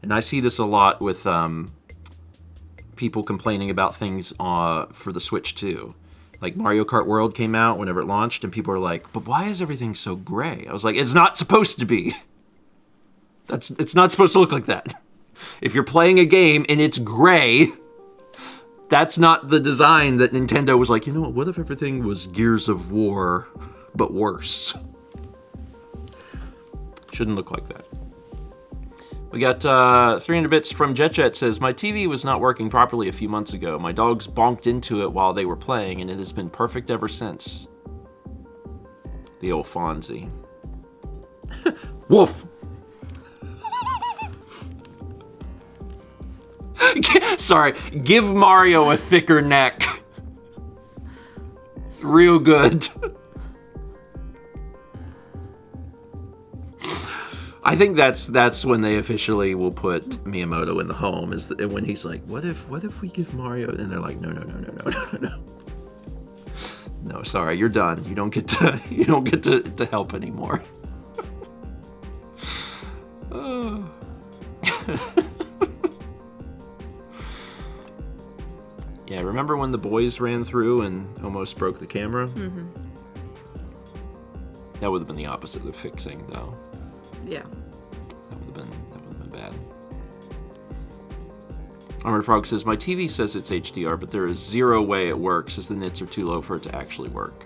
And I see this a lot with people complaining about things for the Switch 2. Like Mario Kart World came out whenever it launched, and people are like, but why is everything so gray? I was like, it's not supposed to be. It's not supposed to look like that. If you're playing a game and it's gray, that's not the design that Nintendo was like, you know what if everything was Gears of War, but worse? Shouldn't look like that. We got 300 bits from JetJet says, my TV was not working properly a few months ago. My dogs bonked into it while they were playing, and it has been perfect ever since. The old Fonzie. Woof! Sorry, give Mario a thicker neck. It's real good. I think that's when they officially will put Miyamoto in the home, is when he's like, what if we give Mario, and they're like, no. No, sorry, you're done. You don't get to help anymore. Yeah, remember when the boys ran through and almost broke the camera? Mm-hmm. That would have been the opposite of fixing, though. Yeah. That would have been bad. Armored Frog says, my TV says it's HDR, but there is zero way it works, as the nits are too low for it to actually work.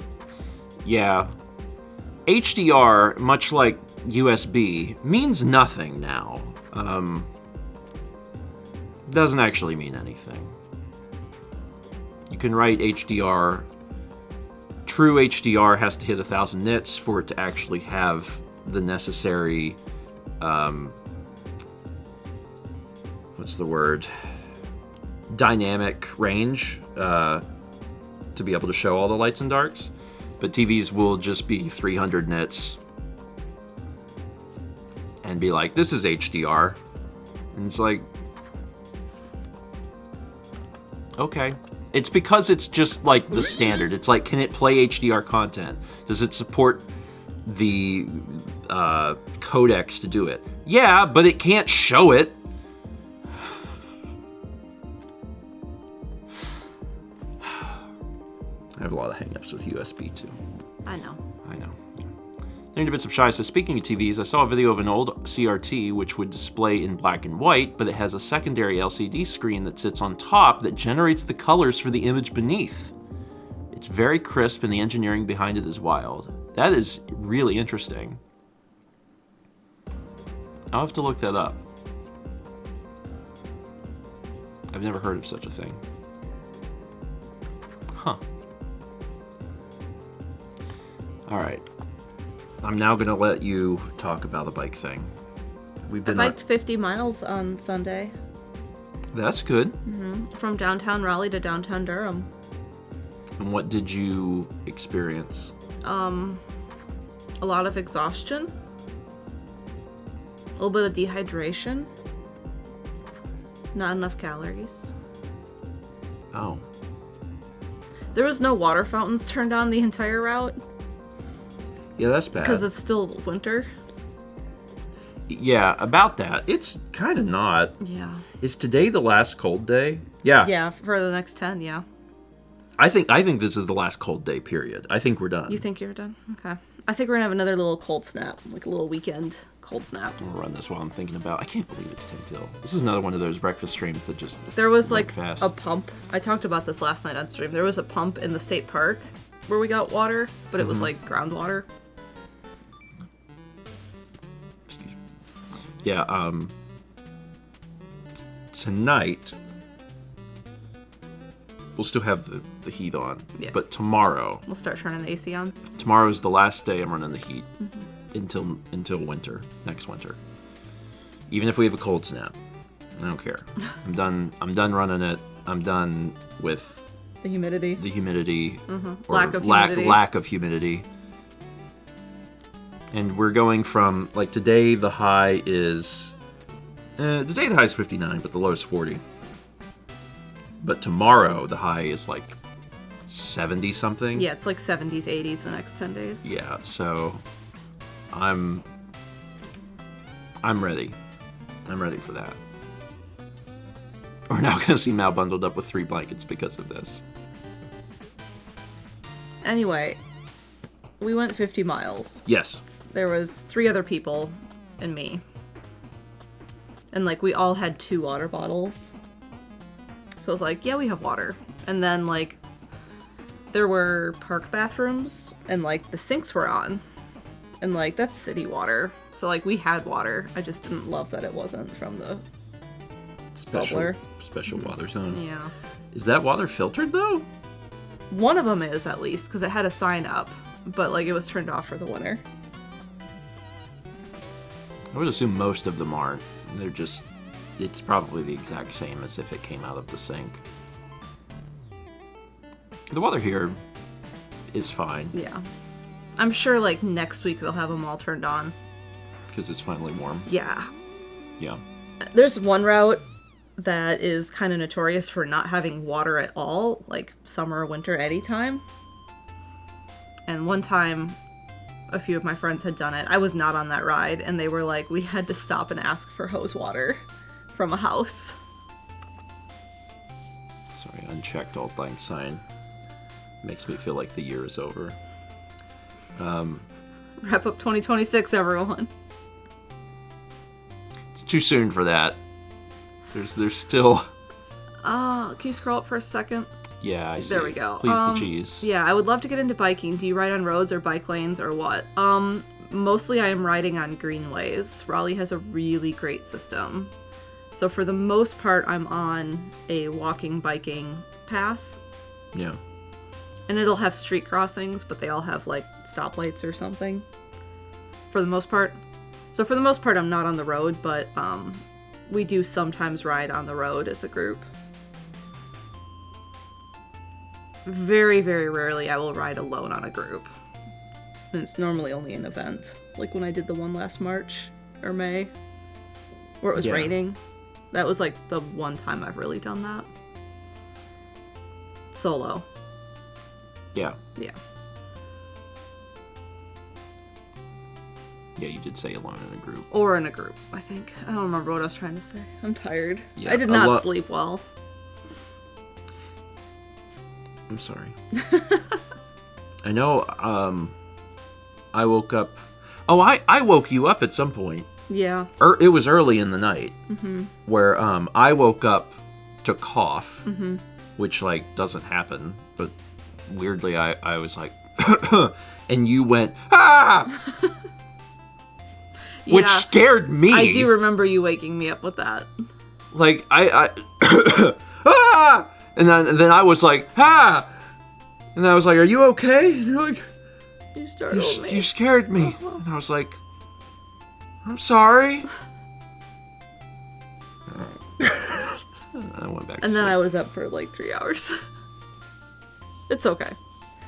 Yeah. HDR, much like USB, means nothing now. Doesn't actually mean anything. You can write HDR. True HDR has to hit 1,000 nits for it to actually have the necessary, what's the word? Dynamic range to be able to show all the lights and darks. But TVs will just be 300 nits and be like, this is HDR. And it's like, okay. It's because it's just like the standard. It's like, can it play HDR content? Does it support the codecs to do it? Yeah, but it can't show it. I have a lot of hang-ups with USB too. I know. Learned a bit of shy. So speaking of TVs, I saw a video of an old CRT which would display in black and white, but it has a secondary LCD screen that sits on top that generates the colors for the image beneath. It's very crisp and the engineering behind it is wild. That is really interesting. I'll have to look that up. I've never heard of such a thing. Huh. All right. I'm now going to let you talk about the bike thing. I biked 50 miles on Sunday. That's good. Mm-hmm. From downtown Raleigh to downtown Durham. And what did you experience? A lot of exhaustion. A little bit of dehydration. Not enough calories. Oh. There was no water fountains turned on the entire route. Yeah, that's bad. Because it's still winter. Yeah, about that. It's kind of not. Yeah. Is today the last cold day? Yeah. Yeah, for the next 10, yeah. I think this is the last cold day, period. I think we're done. You think you're done? Okay. I think we're going to have another little cold snap, like a little weekend cold snap. I'm gonna run this while I'm thinking about. I can't believe it's 10 till. This is another one of those breakfast streams that just. There was like fast. a pump. I talked about this last night on stream. There was a pump in the state park where we got water, but it was like groundwater. Yeah. Tonight we'll still have the heat on. Yeah. But tomorrow. We'll start turning the AC on. Tomorrow is the last day I'm running the heat until winter, next winter. Even if we have a cold snap, I don't care. I'm done running it. I'm done with the humidity. Or Lack of humidity. Lack of humidity. And we're going from, like, today the high is 59, but the low is 40. But tomorrow the high is like 70 something. Yeah, it's like 70s, 80s the next 10 days. Yeah, so I'm ready. I'm ready for that. We're now going to see Mal bundled up with 3 blankets because of this. Anyway, we went 50 miles. Yes. There was 3 other people and me. And, like, we all had 2 water bottles. So I was like, yeah, we have water. And then, like, there were park bathrooms, and, like, the sinks were on. And, like, that's city water. So, like, we had water. I just didn't love that it wasn't from the bubbler. Special water zone. Yeah. Is that water filtered, though? One of them is, at least, because it had a sign up. But, like, it was turned off for the winter. I would assume most of them aren't. They're just... It's probably the exact same as if it came out of the sink. The water here is fine. Yeah. I'm sure, like, next week they'll have them all turned on. because it's finally warm. Yeah. Yeah. There's one route that is kind of notorious for not having water at all, like summer or winter, anytime. And one time, a few of my friends had done it. I was not on that ride, and they were like, we had to stop and ask for hose water from a house. Sorry, unchecked alt lang sign. Makes me feel like the year is over. Wrap up 2026, everyone. It's too soon for that. There's still... Can you scroll up for a second? Yeah, I see. There we go. Please the cheese. Yeah, I would love to get into biking. Do you ride on roads or bike lanes or what? Mostly I am riding on greenways. Raleigh has a really great system. So for the most part, I'm on a walking, biking path. Yeah. And it'll have street crossings, but they all have, like, stoplights or something. For the most part. So for the most part, I'm not on the road, but we do sometimes ride on the road as a group. Very, very rarely I will ride alone on a group. And it's normally only an event. Like when I did the one last March or May, where it was raining. That was like the one time I've really done that. Solo. Yeah. Yeah. Yeah, you did say alone in a group. Or in a group, I think. I don't remember what I was trying to say. I'm tired. Yeah, I did not sleep well. I'm sorry. I know, I woke up... Oh, I woke you up at some point. Yeah. It was early in the night. Mm-hmm. Where, I woke up to cough. Mm-hmm. Which, like, doesn't happen. But weirdly, I was like... and you went, ah! Yeah, which scared me. I do remember you waking me up with that. Like, I ah! And then I was like, ah! And then I was like, are you okay? And you're like, You startled me. You scared me. And I was like, I'm sorry. And I went back to And then sleep. I was up for like 3 hours. It's okay.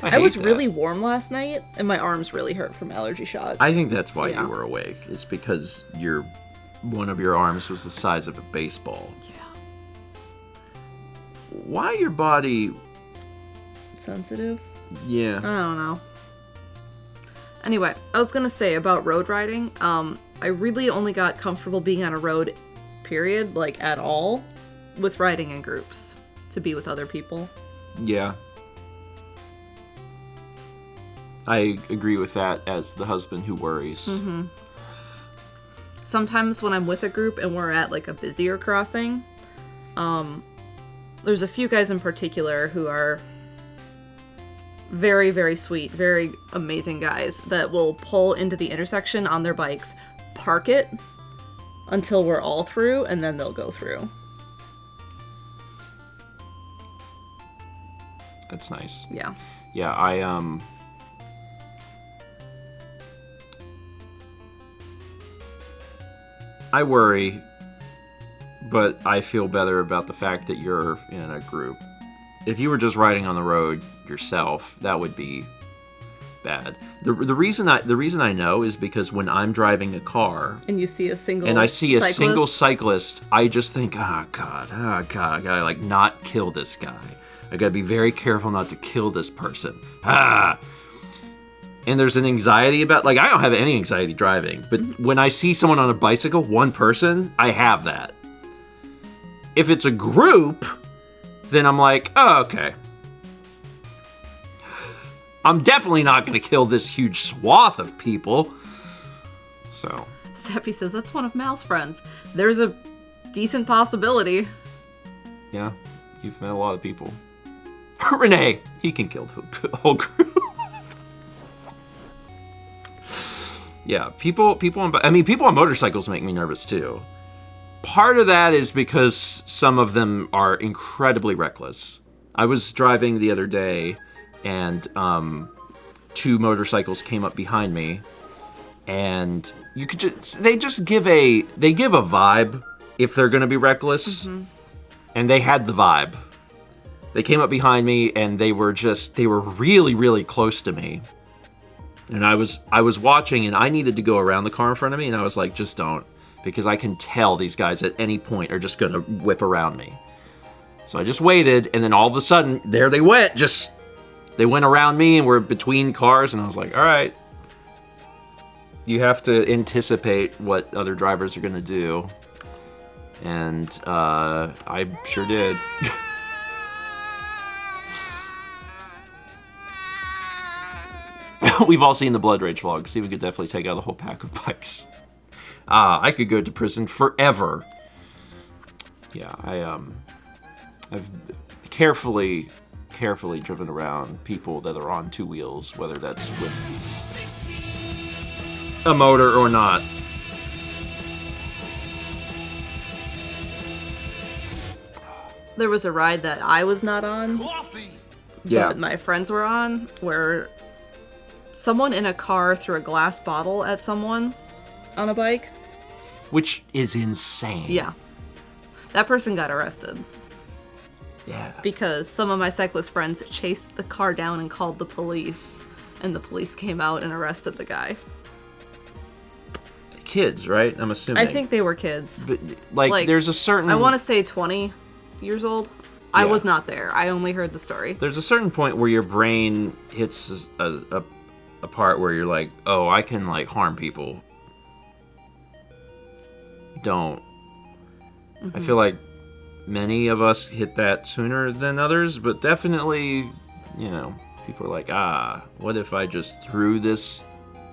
I hate was that. really warm last night, and my arms really hurt from allergy shot. I think that's why Yeah. you were awake. It's because one of your arms was the size of a baseball. Yeah. Why your body... Sensitive? Yeah. I don't know. Anyway, I was gonna say about road riding, I really only got comfortable being on a road, period, like at all, with riding in groups, to be with other people. Yeah. I agree with that as the husband who worries. Mm-hmm. Sometimes when I'm with a group and we're at like a busier crossing, there's a few guys in particular who are very, very sweet, very amazing guys that will pull into the intersection on their bikes, park it until we're all through, and then they'll go through. That's nice. Yeah. Yeah, I worry, but I feel better about the fact that you're in a group. If you were just riding on the road yourself, that would be bad. The reason I know is because when I'm driving a car And you see a single and I see a cyclist, single cyclist, I just think, oh god, I gotta like not kill this guy. I gotta be very careful not to kill this person. And there's an anxiety about, like, I don't have any anxiety driving, but when I see someone on a bicycle, one person, I have that. If it's a group, then I'm like, oh, okay. I'm definitely not going to kill this huge swath of people. So. Steffi says, that's one of Mal's friends. There's a decent possibility. Yeah, you've met a lot of people. Renee, he can kill the whole group. Yeah, people on motorcycles make me nervous too. Part of that is because some of them are incredibly reckless. I was driving the other day, and two motorcycles came up behind me, and you could they give a vibe if they're going to be reckless, and they had the vibe. They came up behind me, and they were really, really close to me. And I was watching, and I needed to go around the car in front of me, and I was like, just don't. Because I can tell these guys at any point are just going to whip around me. So I just waited, and then all of a sudden, there they went. They went around me, and we're between cars, and I was like, all right. You have to anticipate what other drivers are going to do. And I sure did. We've all seen the Blood Rage vlog. Steven could definitely take out the whole pack of bikes. I could go to prison forever. Yeah, I've carefully driven around people that are on two wheels, whether that's with a motor or not. There was a ride that I was not on, Coffee. Yeah. but my friends were on, where someone in a car threw a glass bottle at someone on a bike. Which is insane. Yeah. That person got arrested Yeah. because some of my cyclist friends chased the car down and called the police, and the police came out and arrested the guy. Kids, right? I'm assuming. I think they were kids. But, like, there's a certain... I want to say 20 years old. I Yeah. was not there. I only heard the story. There's a certain point where your brain hits a part where you're like, oh, I can, like, harm people. Don't. I feel like many of us hit that sooner than others, but definitely, you know, people are like, what if I just threw this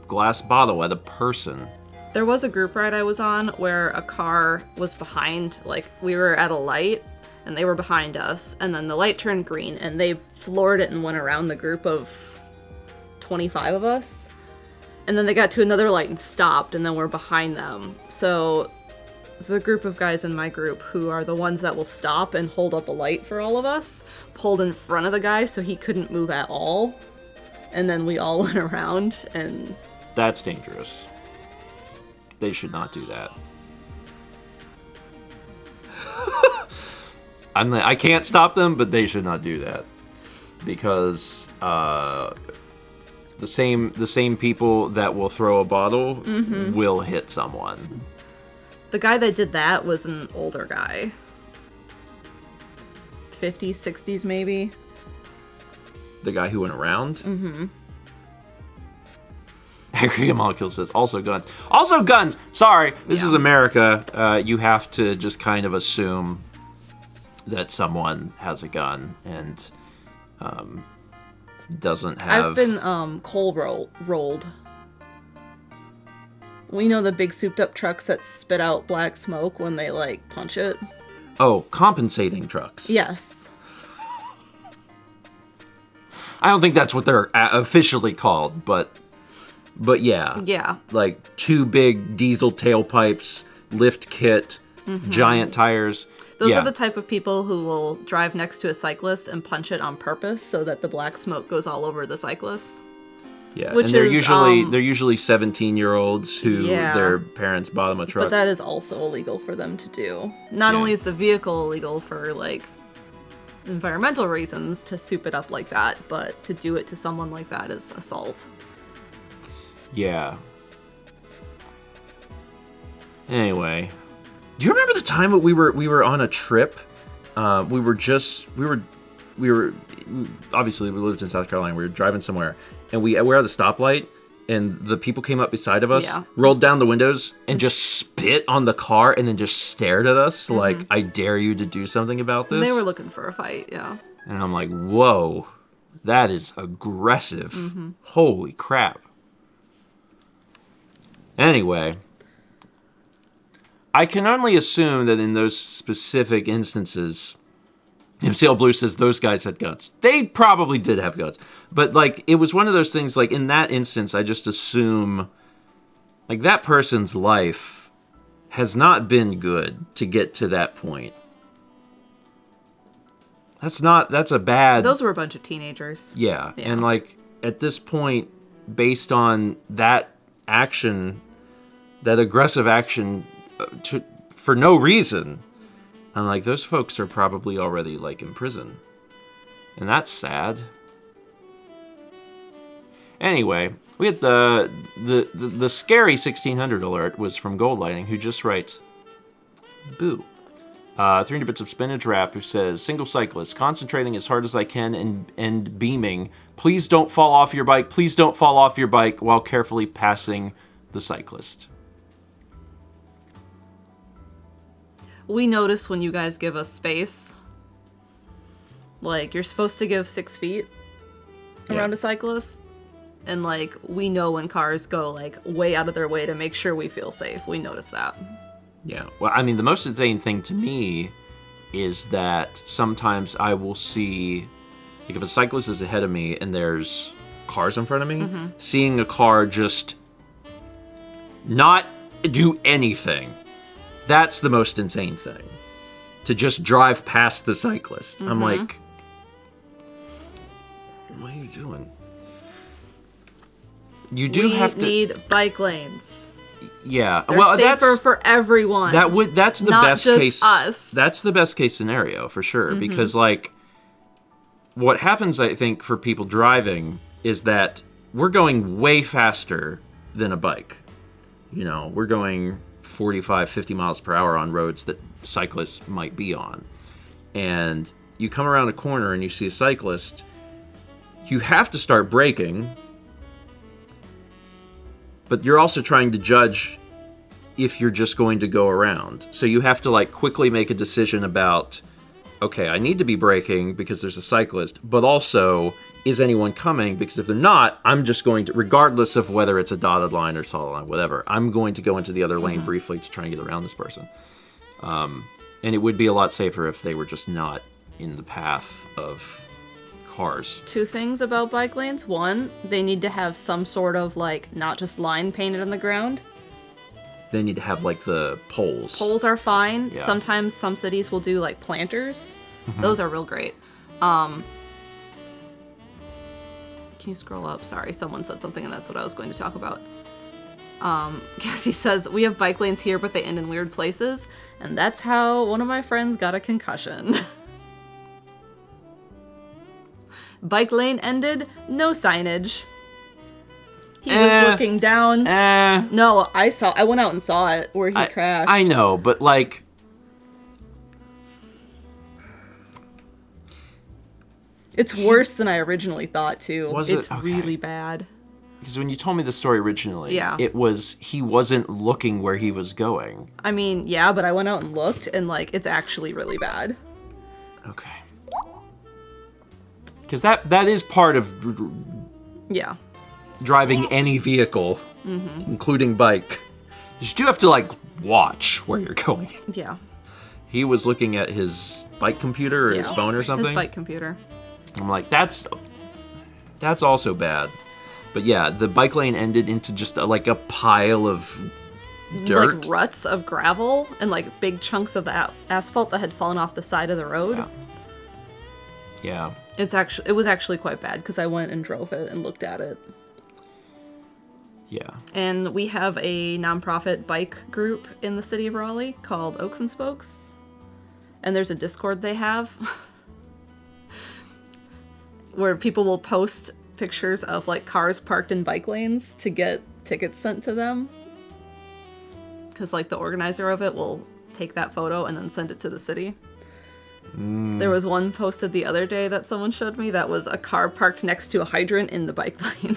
glass bottle at a person? There was a group ride I was on where a car was behind, like, we were at a light, and they were behind us, and then the light turned green, and they floored it and went around the group of 25 of us. And then they got to another light and stopped, and then we're behind them. So the group of guys in my group, who are the ones that will stop and hold up a light for all of us, pulled in front of the guy so he couldn't move at all. And then we all went around, and... That's dangerous. They should not do that. I can't stop them, but they should not do that. Because the same people that will throw a bottle will hit someone. The guy that did that was an older guy. 50s, 60s maybe. The guy who went around? Mm-hmm. Angry Molecule says, also guns. Also guns! Sorry, this is America. You have to just kind of assume that someone has a gun and doesn't have... I've been rolled. We know the big souped up trucks that spit out black smoke when they, like, punch it? Oh, compensating trucks. Yes. I don't think that's what they're officially called, but yeah. Yeah. Like, two big diesel tailpipes, lift kit, giant tires. Those Yeah. are the type of people who will drive next to a cyclist and punch it on purpose so that the black smoke goes all over the cyclist. Yeah, Which and they're is, usually 17-year-olds who their parents bought them a truck. But that is also illegal for them to do. Not only is the vehicle illegal for, like, environmental reasons to soup it up like that, but to do it to someone like that is assault. Yeah. Anyway, do you remember the time that we were on a trip? We were obviously we lived in South Carolina. We were driving somewhere, and we were at the stoplight, and the people came up beside of us, rolled down the windows, and just spit on the car, and then just stared at us like, "I dare you to do something about this." They were looking for a fight, yeah. And I'm like, "Whoa, that is aggressive! Holy crap!" Anyway, I can only assume that in those specific instances, MCL Blue says those guys had guns. They probably did have guns. But, like, it was one of those things, like, in that instance, I just assume, like, that person's life has not been good to get to that point. That's a bad... Those were a bunch of teenagers. Yeah. And, like, at this point, based on that action, that aggressive action for no reason, I'm like, those folks are probably already, like, in prison. And that's sad. Anyway, we had the scary 1600 alert was from Gold Lighting, who just writes, boo. 300 bits of spinach wrap, who says, single cyclist, concentrating as hard as I can and beaming. Please don't fall off your bike. Please don't fall off your bike while carefully passing the cyclist. We notice when you guys give us space. Like, you're supposed to give 6 feet around a cyclist. And, like, we know when cars go, like, way out of their way to make sure we feel safe. We notice that. Yeah. Well, I mean, the most insane thing to me is that sometimes I will see, like, if a cyclist is ahead of me and there's cars in front of me, seeing a car just not do anything. That's the most insane thing. To just drive past the cyclist. I'm like, what are you doing? You do have to need bike lanes. Yeah. They're safer for everyone. That's the not best just case. Us. That's the best case scenario for sure. Because like, what happens, I think, for people driving is that we're going way faster than a bike. You know, we're going 45, 50 miles per hour on roads that cyclists might be on. And you come around a corner and you see a cyclist, you have to start braking, but you're also trying to judge if you're just going to go around. So you have to like quickly make a decision about, okay, I need to be braking because there's a cyclist, but also, is anyone coming? Because if they're not, I'm just going to, regardless of whether it's a dotted line or solid line, whatever, I'm going to go into the other lane briefly to try and get around this person. And it would be a lot safer if they were just not in the path of cars. 2 things about bike lanes. 1, they need to have some sort of, like, not just line painted on the ground. They need to have, like, the poles. Poles are fine. Yeah. Sometimes some cities will do, like, planters. Those are real great. Can you scroll up? Sorry, someone said something and that's what I was going to talk about. Cassie says, we have bike lanes here, but they end in weird places. And that's how one of my friends got a concussion. Bike lane ended, no signage. He was looking down. No, I went out and saw it where he crashed. I know, but like, it's worse than I originally thought too. Was it? It's Okay. really bad. because when you told me the story originally, Yeah. it was he wasn't looking where he was going. I mean, yeah, but I went out and looked and like it's actually really bad. Okay. Because that is part of Yeah. driving any vehicle, including bike. You do have to, like, watch where you're going. Yeah. He was looking at his bike computer or his phone or something. His bike computer. I'm like, that's also bad. But yeah, the bike lane ended into just like a pile of dirt. Like ruts of gravel and like big chunks of the asphalt that had fallen off the side of the road. Yeah. It was actually quite bad because I went and drove it and looked at it. Yeah. And we have a nonprofit bike group in the city of Raleigh called Oaks and Spokes. And there's a Discord they have where people will post pictures of like cars parked in bike lanes to get tickets sent to them. Because like the organizer of it will take that photo and then send it to the city. There was one posted the other day that someone showed me that was a car parked next to a hydrant in the bike lane.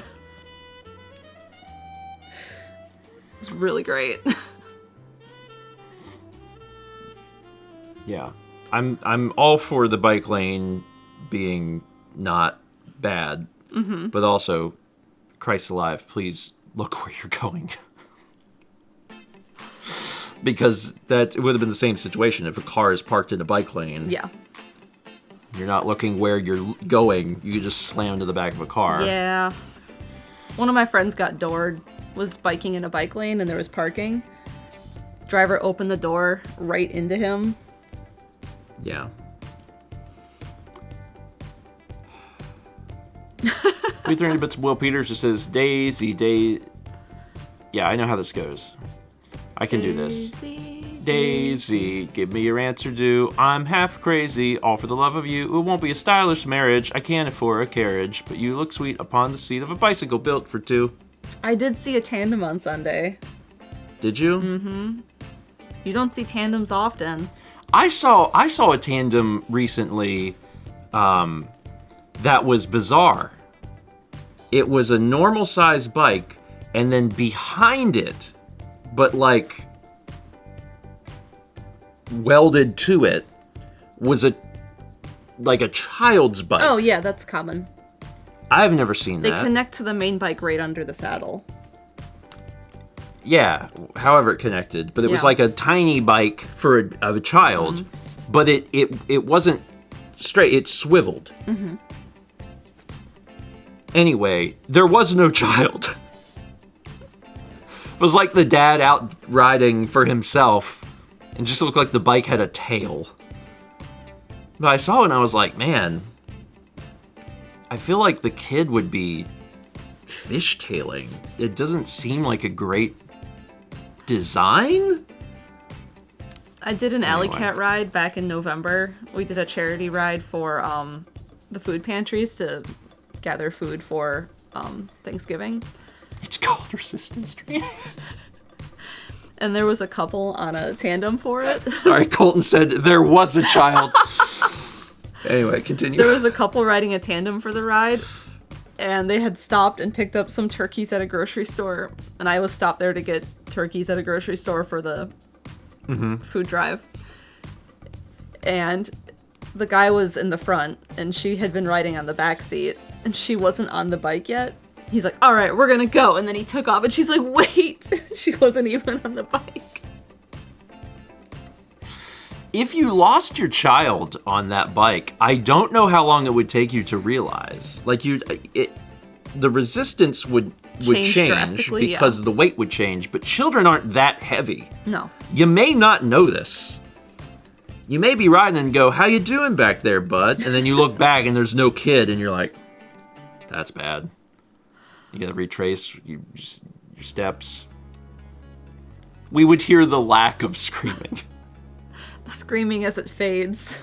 It was really great. Yeah. I'm all for the bike lane being not bad, but also, Christ alive, please look where you're going. Because that would have been the same situation if a car is parked in a bike lane. Yeah. You're not looking where you're going. You just slam into the back of a car. Yeah. One of my friends got doored, was biking in a bike lane and there was parking. Driver opened the door right into him. Yeah. We 300 bits. Will Peters just says Daisy. Yeah, I know how this goes. I can do this. Daisy, give me your answer due. I'm half crazy, all for the love of you. It won't be a stylish marriage. I can't afford a carriage, but you look sweet upon the seat of a bicycle built for two. I did see a tandem on Sunday. Did you? You don't see tandems often. I saw a tandem recently that was bizarre. It was a normal size bike, and then behind it, but like welded to it, was a child's bike. Oh yeah, that's common. I've never seen They that. connect to the main bike right under the saddle. Yeah, however it connected, but it was Yeah. like a tiny bike for a child, but it wasn't straight, it swiveled. Anyway, there was no child. It was like the dad out riding for himself, and just looked like the bike had a tail. But I saw it and I was like, man, I feel like the kid would be fishtailing. It doesn't seem like a great design? I did an alley Anyway. cat ride back in November. We did a charity ride for the food pantries to gather food for Thanksgiving. It's called Resistance Training. And there was a couple on a tandem for it. Sorry, Colton said there was a child. Anyway, continue. There was a couple riding a tandem for the ride, and they had stopped and picked up some turkeys at a grocery store. And I was stopped there to get turkeys at a grocery store for the food drive. And the guy was in the front, and she had been riding on the back seat, and she wasn't on the bike yet. He's like, all right, we're gonna go. And then he took off, and she's like, wait. She wasn't even on the bike. If you lost your child on that bike, I don't know how long it would take you to realize. Like the resistance would Change change drastically, because yeah. the weight would change, but children aren't that heavy. No. You may not know this. You may be riding and go, how you doing back there, bud? And then you look back and there's no kid and you're like, that's bad. You gotta retrace your steps. We would hear the lack of screaming. Screaming as it fades.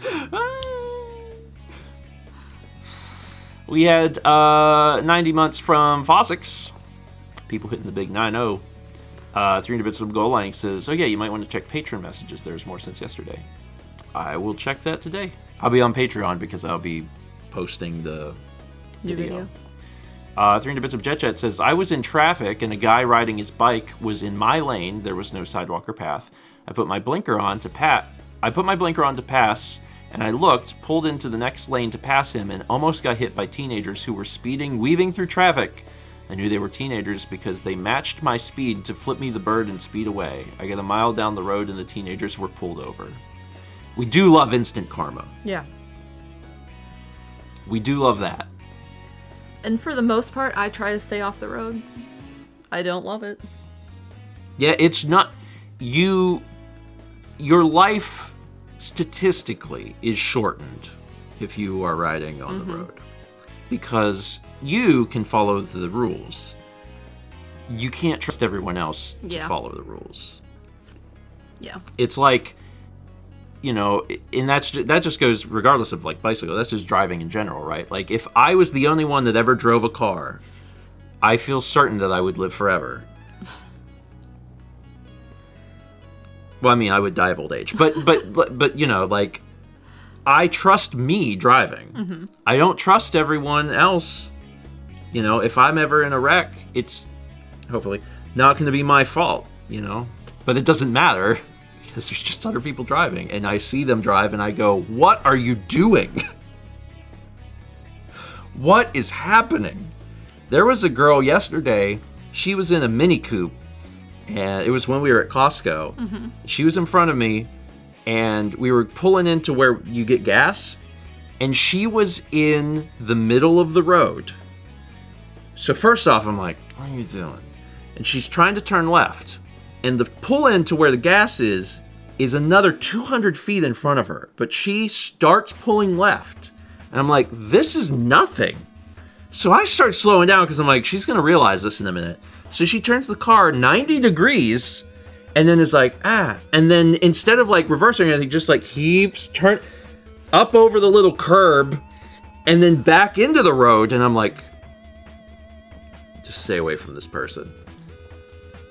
We had 90 months from Fossix. People hitting the big 9-0. 300 bits of goal line says, oh yeah, you might want to check Patreon messages. There's more since yesterday. I will check that today. I'll be on Patreon because I'll be posting the New video. 300 bits of Jet Jet says, I was in traffic and a guy riding his bike was in my lane. There was no sidewalk or path. I put my blinker on to pass, and I looked, pulled into the next lane to pass him, and almost got hit by teenagers who were speeding, weaving through traffic. I knew they were teenagers because they matched my speed to flip me the bird and speed away. I got a mile down the road and the teenagers were pulled over. We do love instant karma. Yeah. We do love that. And for the most part, I try to stay off the road. I don't love it. Yeah, it's not... Your life, statistically, is shortened if you are riding on the road. Because you can follow the rules. You can't trust everyone else to Yeah. follow the rules. Yeah. It's like, you know, and that just goes regardless of like bicycle. That's just driving in general, right? Like if I was the only one that ever drove a car, I feel certain that I would live forever. Well, I mean, I would die of old age, but you know, like I trust me driving. I don't trust everyone else. You know, if I'm ever in a wreck, it's hopefully not going to be my fault. You know, but it doesn't matter. Because there's just other people driving, and I see them drive, and I go, what are you doing? What is happening? There was a girl yesterday, she was in a Mini Coupe, and it was when we were at Costco. She was in front of me, and we were pulling into where you get gas, and she was in the middle of the road. So first off, I'm like, what are you doing? And she's trying to turn left, and the pull in to where the gas is another 200 feet in front of her. But she starts pulling left. And I'm like, this is nothing. So I start slowing down because I'm like, she's going to realize this in a minute. So she turns the car 90 degrees and then is like, and then instead of like reversing anything, just like keeps turn up over the little curb and then back into the road. And I'm like, just stay away from this person.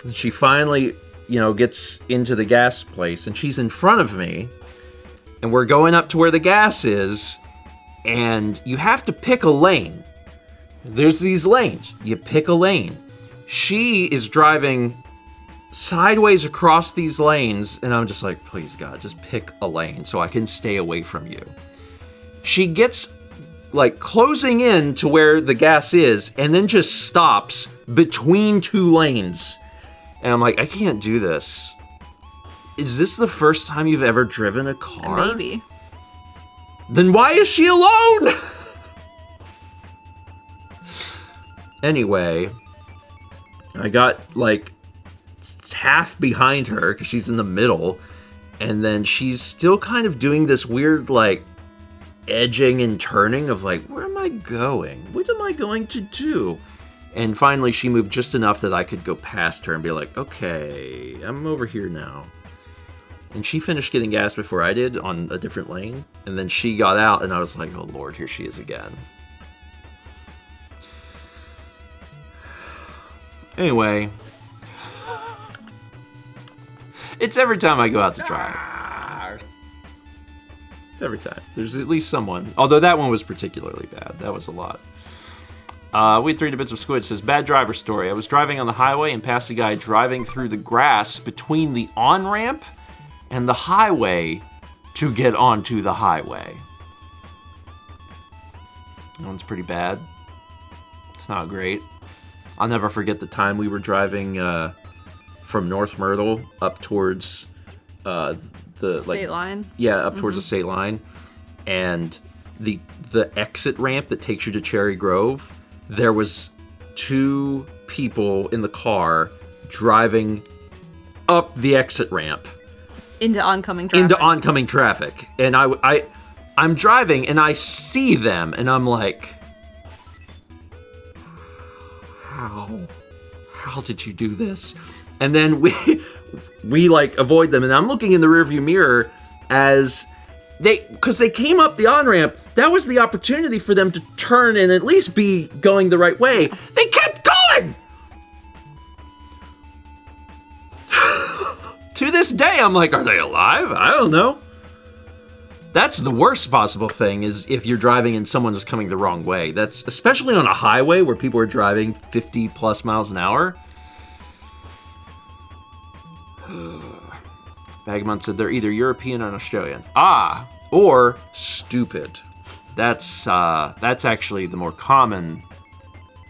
And she finally, gets into the gas place, and she's in front of me, and we're going up to where the gas is, and you have to pick a lane. There's these lanes. You pick a lane. She is driving sideways across these lanes, and I'm just like, please God, just pick a lane so I can stay away from you. She gets like closing in to where the gas is, and then just stops between two lanes. And I'm like, I can't do this. Is this the first time you've ever driven a car? Maybe. Then why is she alone? Anyway, I got like half behind her because she's in the middle, and then she's still kind of doing this weird like edging and turning of like, where am I going? What am I going to do? And finally she moved just enough that I could go past her and be like, okay, I'm over here now. And she finished getting gas before I did on a different lane, and then she got out, and I was like, oh Lord, here she is again. Anyway, it's every time I go out to drive. It's every time. There's at least someone. Although that one was particularly bad. That was a lot. We had 3 bits of squid. Says, bad driver story. I was driving on the highway and passed a guy driving through the grass between the on-ramp and the highway to get onto the highway. That one's pretty bad. It's not great. I'll never forget the time we were driving from North Myrtle up towards the State line? Yeah, up towards the state line. And the exit ramp that takes you to Cherry Grove, there was 2 people in the car driving up the exit ramp. Into oncoming traffic. And I'm driving and I see them and I'm like, how did you do this? And then we like avoid them, and I'm looking in the rearview mirror as because they came up the on-ramp. That was the opportunity for them to turn and at least be going the right way. They kept going! To this day, I'm like, are they alive? I don't know. That's the worst possible thing, is if you're driving and someone is coming the wrong way. That's especially on a highway where people are driving 50 plus miles an hour. Bagamon said they're either European or Australian. Or stupid. That's actually the more common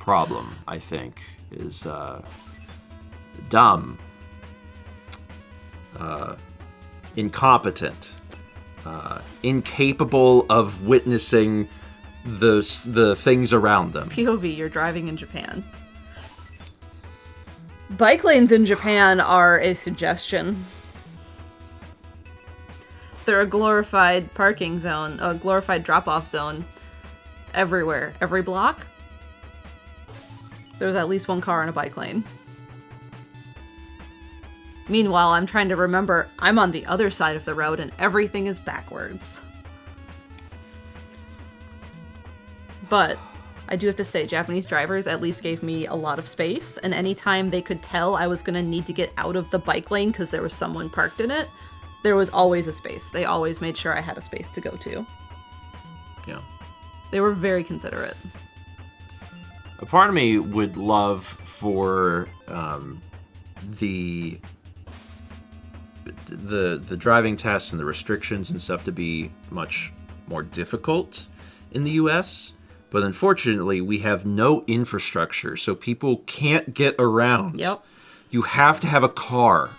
problem, I think, is dumb, incompetent, incapable of witnessing the things around them. POV, you're driving in Japan. Bike lanes in Japan are a suggestion. They're a glorified parking zone, a glorified drop-off zone everywhere. Every block, there's at least one car in a bike lane. Meanwhile, I'm trying to remember, I'm on the other side of the road and everything is backwards. But I do have to say, Japanese drivers at least gave me a lot of space, and anytime they could tell I was going to need to get out of the bike lane because there was someone parked in it, there was always a space. They always made sure I had a space to go to. Yeah. They were very considerate. A part of me would love for the driving tests and the restrictions and stuff to be much more difficult in the US, but unfortunately we have no infrastructure, so people can't get around. Yep. You have to have a car.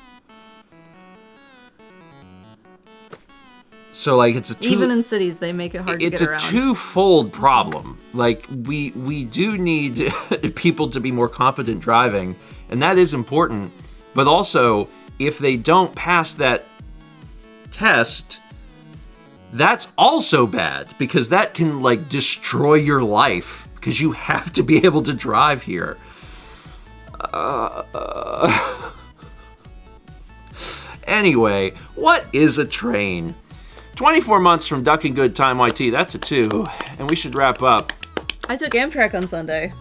So like even in cities they make it hard to get around. It's a twofold problem. Like we do need people to be more competent driving, and that is important, but also if they don't pass that test, that's also bad, because that can like destroy your life, because you have to be able to drive here. Anyway, what is a train? 24 months from Ducking Good Time YT. That's a 2. And we should wrap up. I took Amtrak on Sunday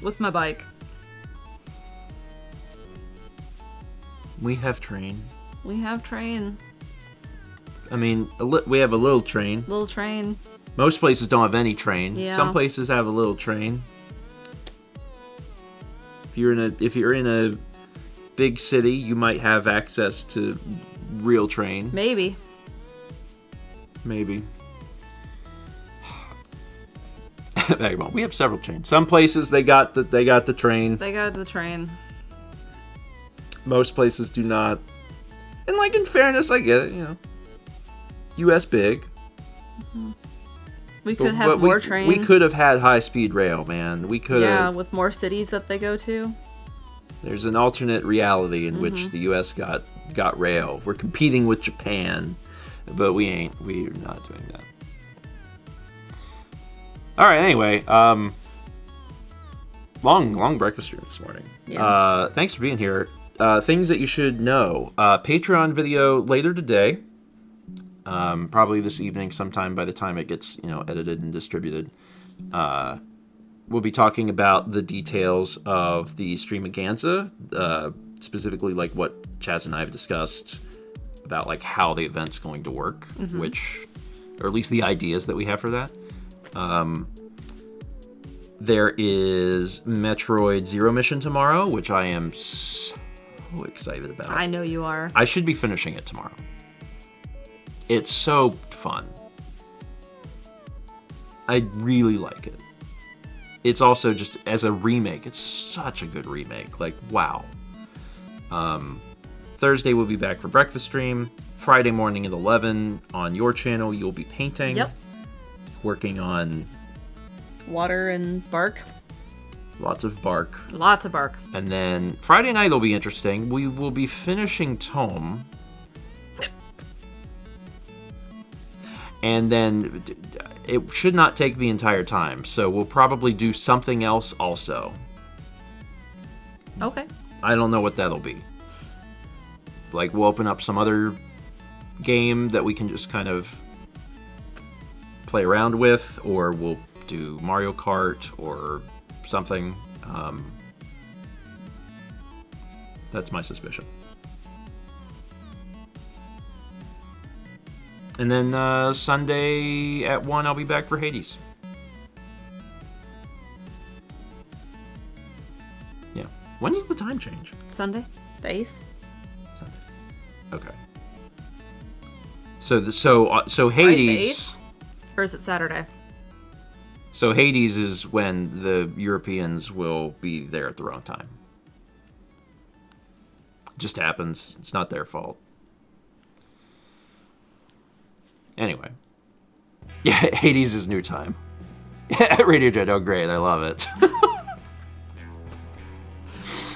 with my bike. We have train. We have train. I mean, we have a little train. Little train. Most places don't have any train. Yeah. Some places have a little train. If you're in a big city, you might have access to real train. Maybe. Maybe. Vagabond. We have several trains. Some places they got the train. They got the train. Most places do not. And like in fairness, I get it. You know, U.S. big. We could have more trains. We could have had high-speed rail, man. We could. Yeah, with more cities that they go to. There's an alternate reality in which the U.S. got rail. We're competing with Japan, but we ain't. We're not doing that. All right. Anyway, long breakfast stream this morning. Yeah. Thanks for being here. Things that you should know. Patreon video later today. Probably this evening sometime by the time it gets, edited and distributed. We'll be talking about the details of the Streamaganza, specifically like what Chaz and I have discussed about like how the event's going to work, or at least the ideas that we have for that. There is Metroid Zero Mission tomorrow, which I am so excited about. I know you are. I should be finishing it tomorrow. It's so fun. I really like it. It's also just as a remake, it's such a good remake. Like, wow. Thursday we'll be back for breakfast stream. Friday morning at 11 on your channel you'll be painting. Yep. Working on Water and bark. lots of bark. Lots of bark. And then Friday night will be interesting. We will be finishing Tome. And then it should not take the entire time. So we'll probably do something else also. Okay. I don't know what that'll be. Like, we'll open up some other game that we can just kind of play around with, or we'll do Mario Kart or something. That's my suspicion. And then Sunday at 1, I'll be back for Hades. Yeah. When does the time change? Sunday, the 8th. Sunday. Okay. So Hades. Or is it Saturday? So Hades is when the Europeans will be there at the wrong time. It just happens. It's not their fault. Anyway. Yeah, Hades is new time. Radio Jet, oh great, I love it.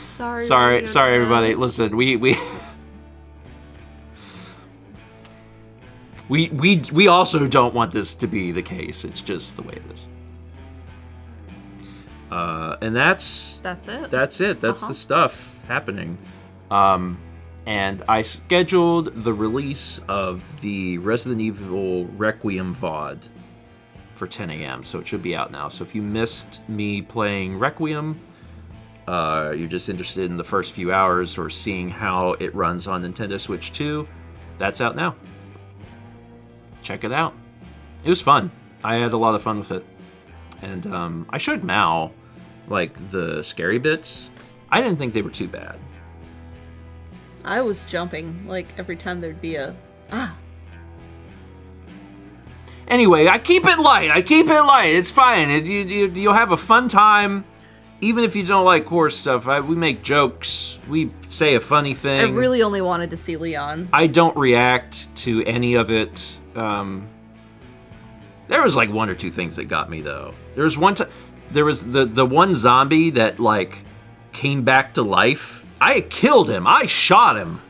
Sorry, everybody. Listen, we also don't want this to be the case. It's just the way it is. And that's it. That's it. That's the stuff happening. And I scheduled the release of the Resident Evil Requiem VOD for 10 a.m. So it should be out now. So if you missed me playing Requiem, you're just interested in the first few hours or seeing how it runs on Nintendo Switch 2, that's out now. Check it out. It was fun. I had a lot of fun with it. And I showed Mal, like, the scary bits. I didn't think they were too bad. I was jumping, like, every time there'd be a... Anyway, I keep it light. It's fine. You'll have a fun time. Even if you don't like horror stuff, we make jokes. We say a funny thing. I really only wanted to see Leon. I don't react to any of it. There was like one or two things that got me though. There was one time. There was the one zombie that like came back to life. I killed him. I shot him.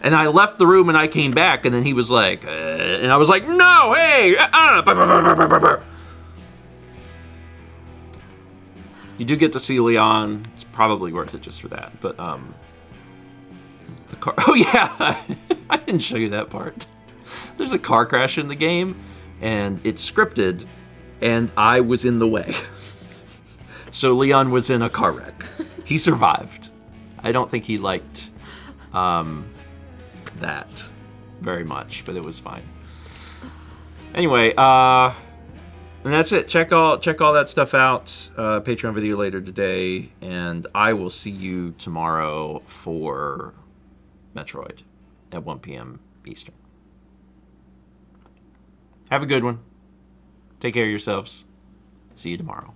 And I left the room and I came back and then he was like, and I was like, no, hey, You do get to see Leon. It's probably worth it just for that. But The car. Oh yeah, I didn't show you that part. There's a car crash in the game, and it's scripted, and I was in the way. So Leon was in a car wreck. He survived. I don't think he liked that very much, but it was fine. Anyway, and that's it. Check all that stuff out. Patreon video later today, and I will see you tomorrow for Metroid at 1 p.m. Eastern. Have a good one. Take care of yourselves. See you tomorrow.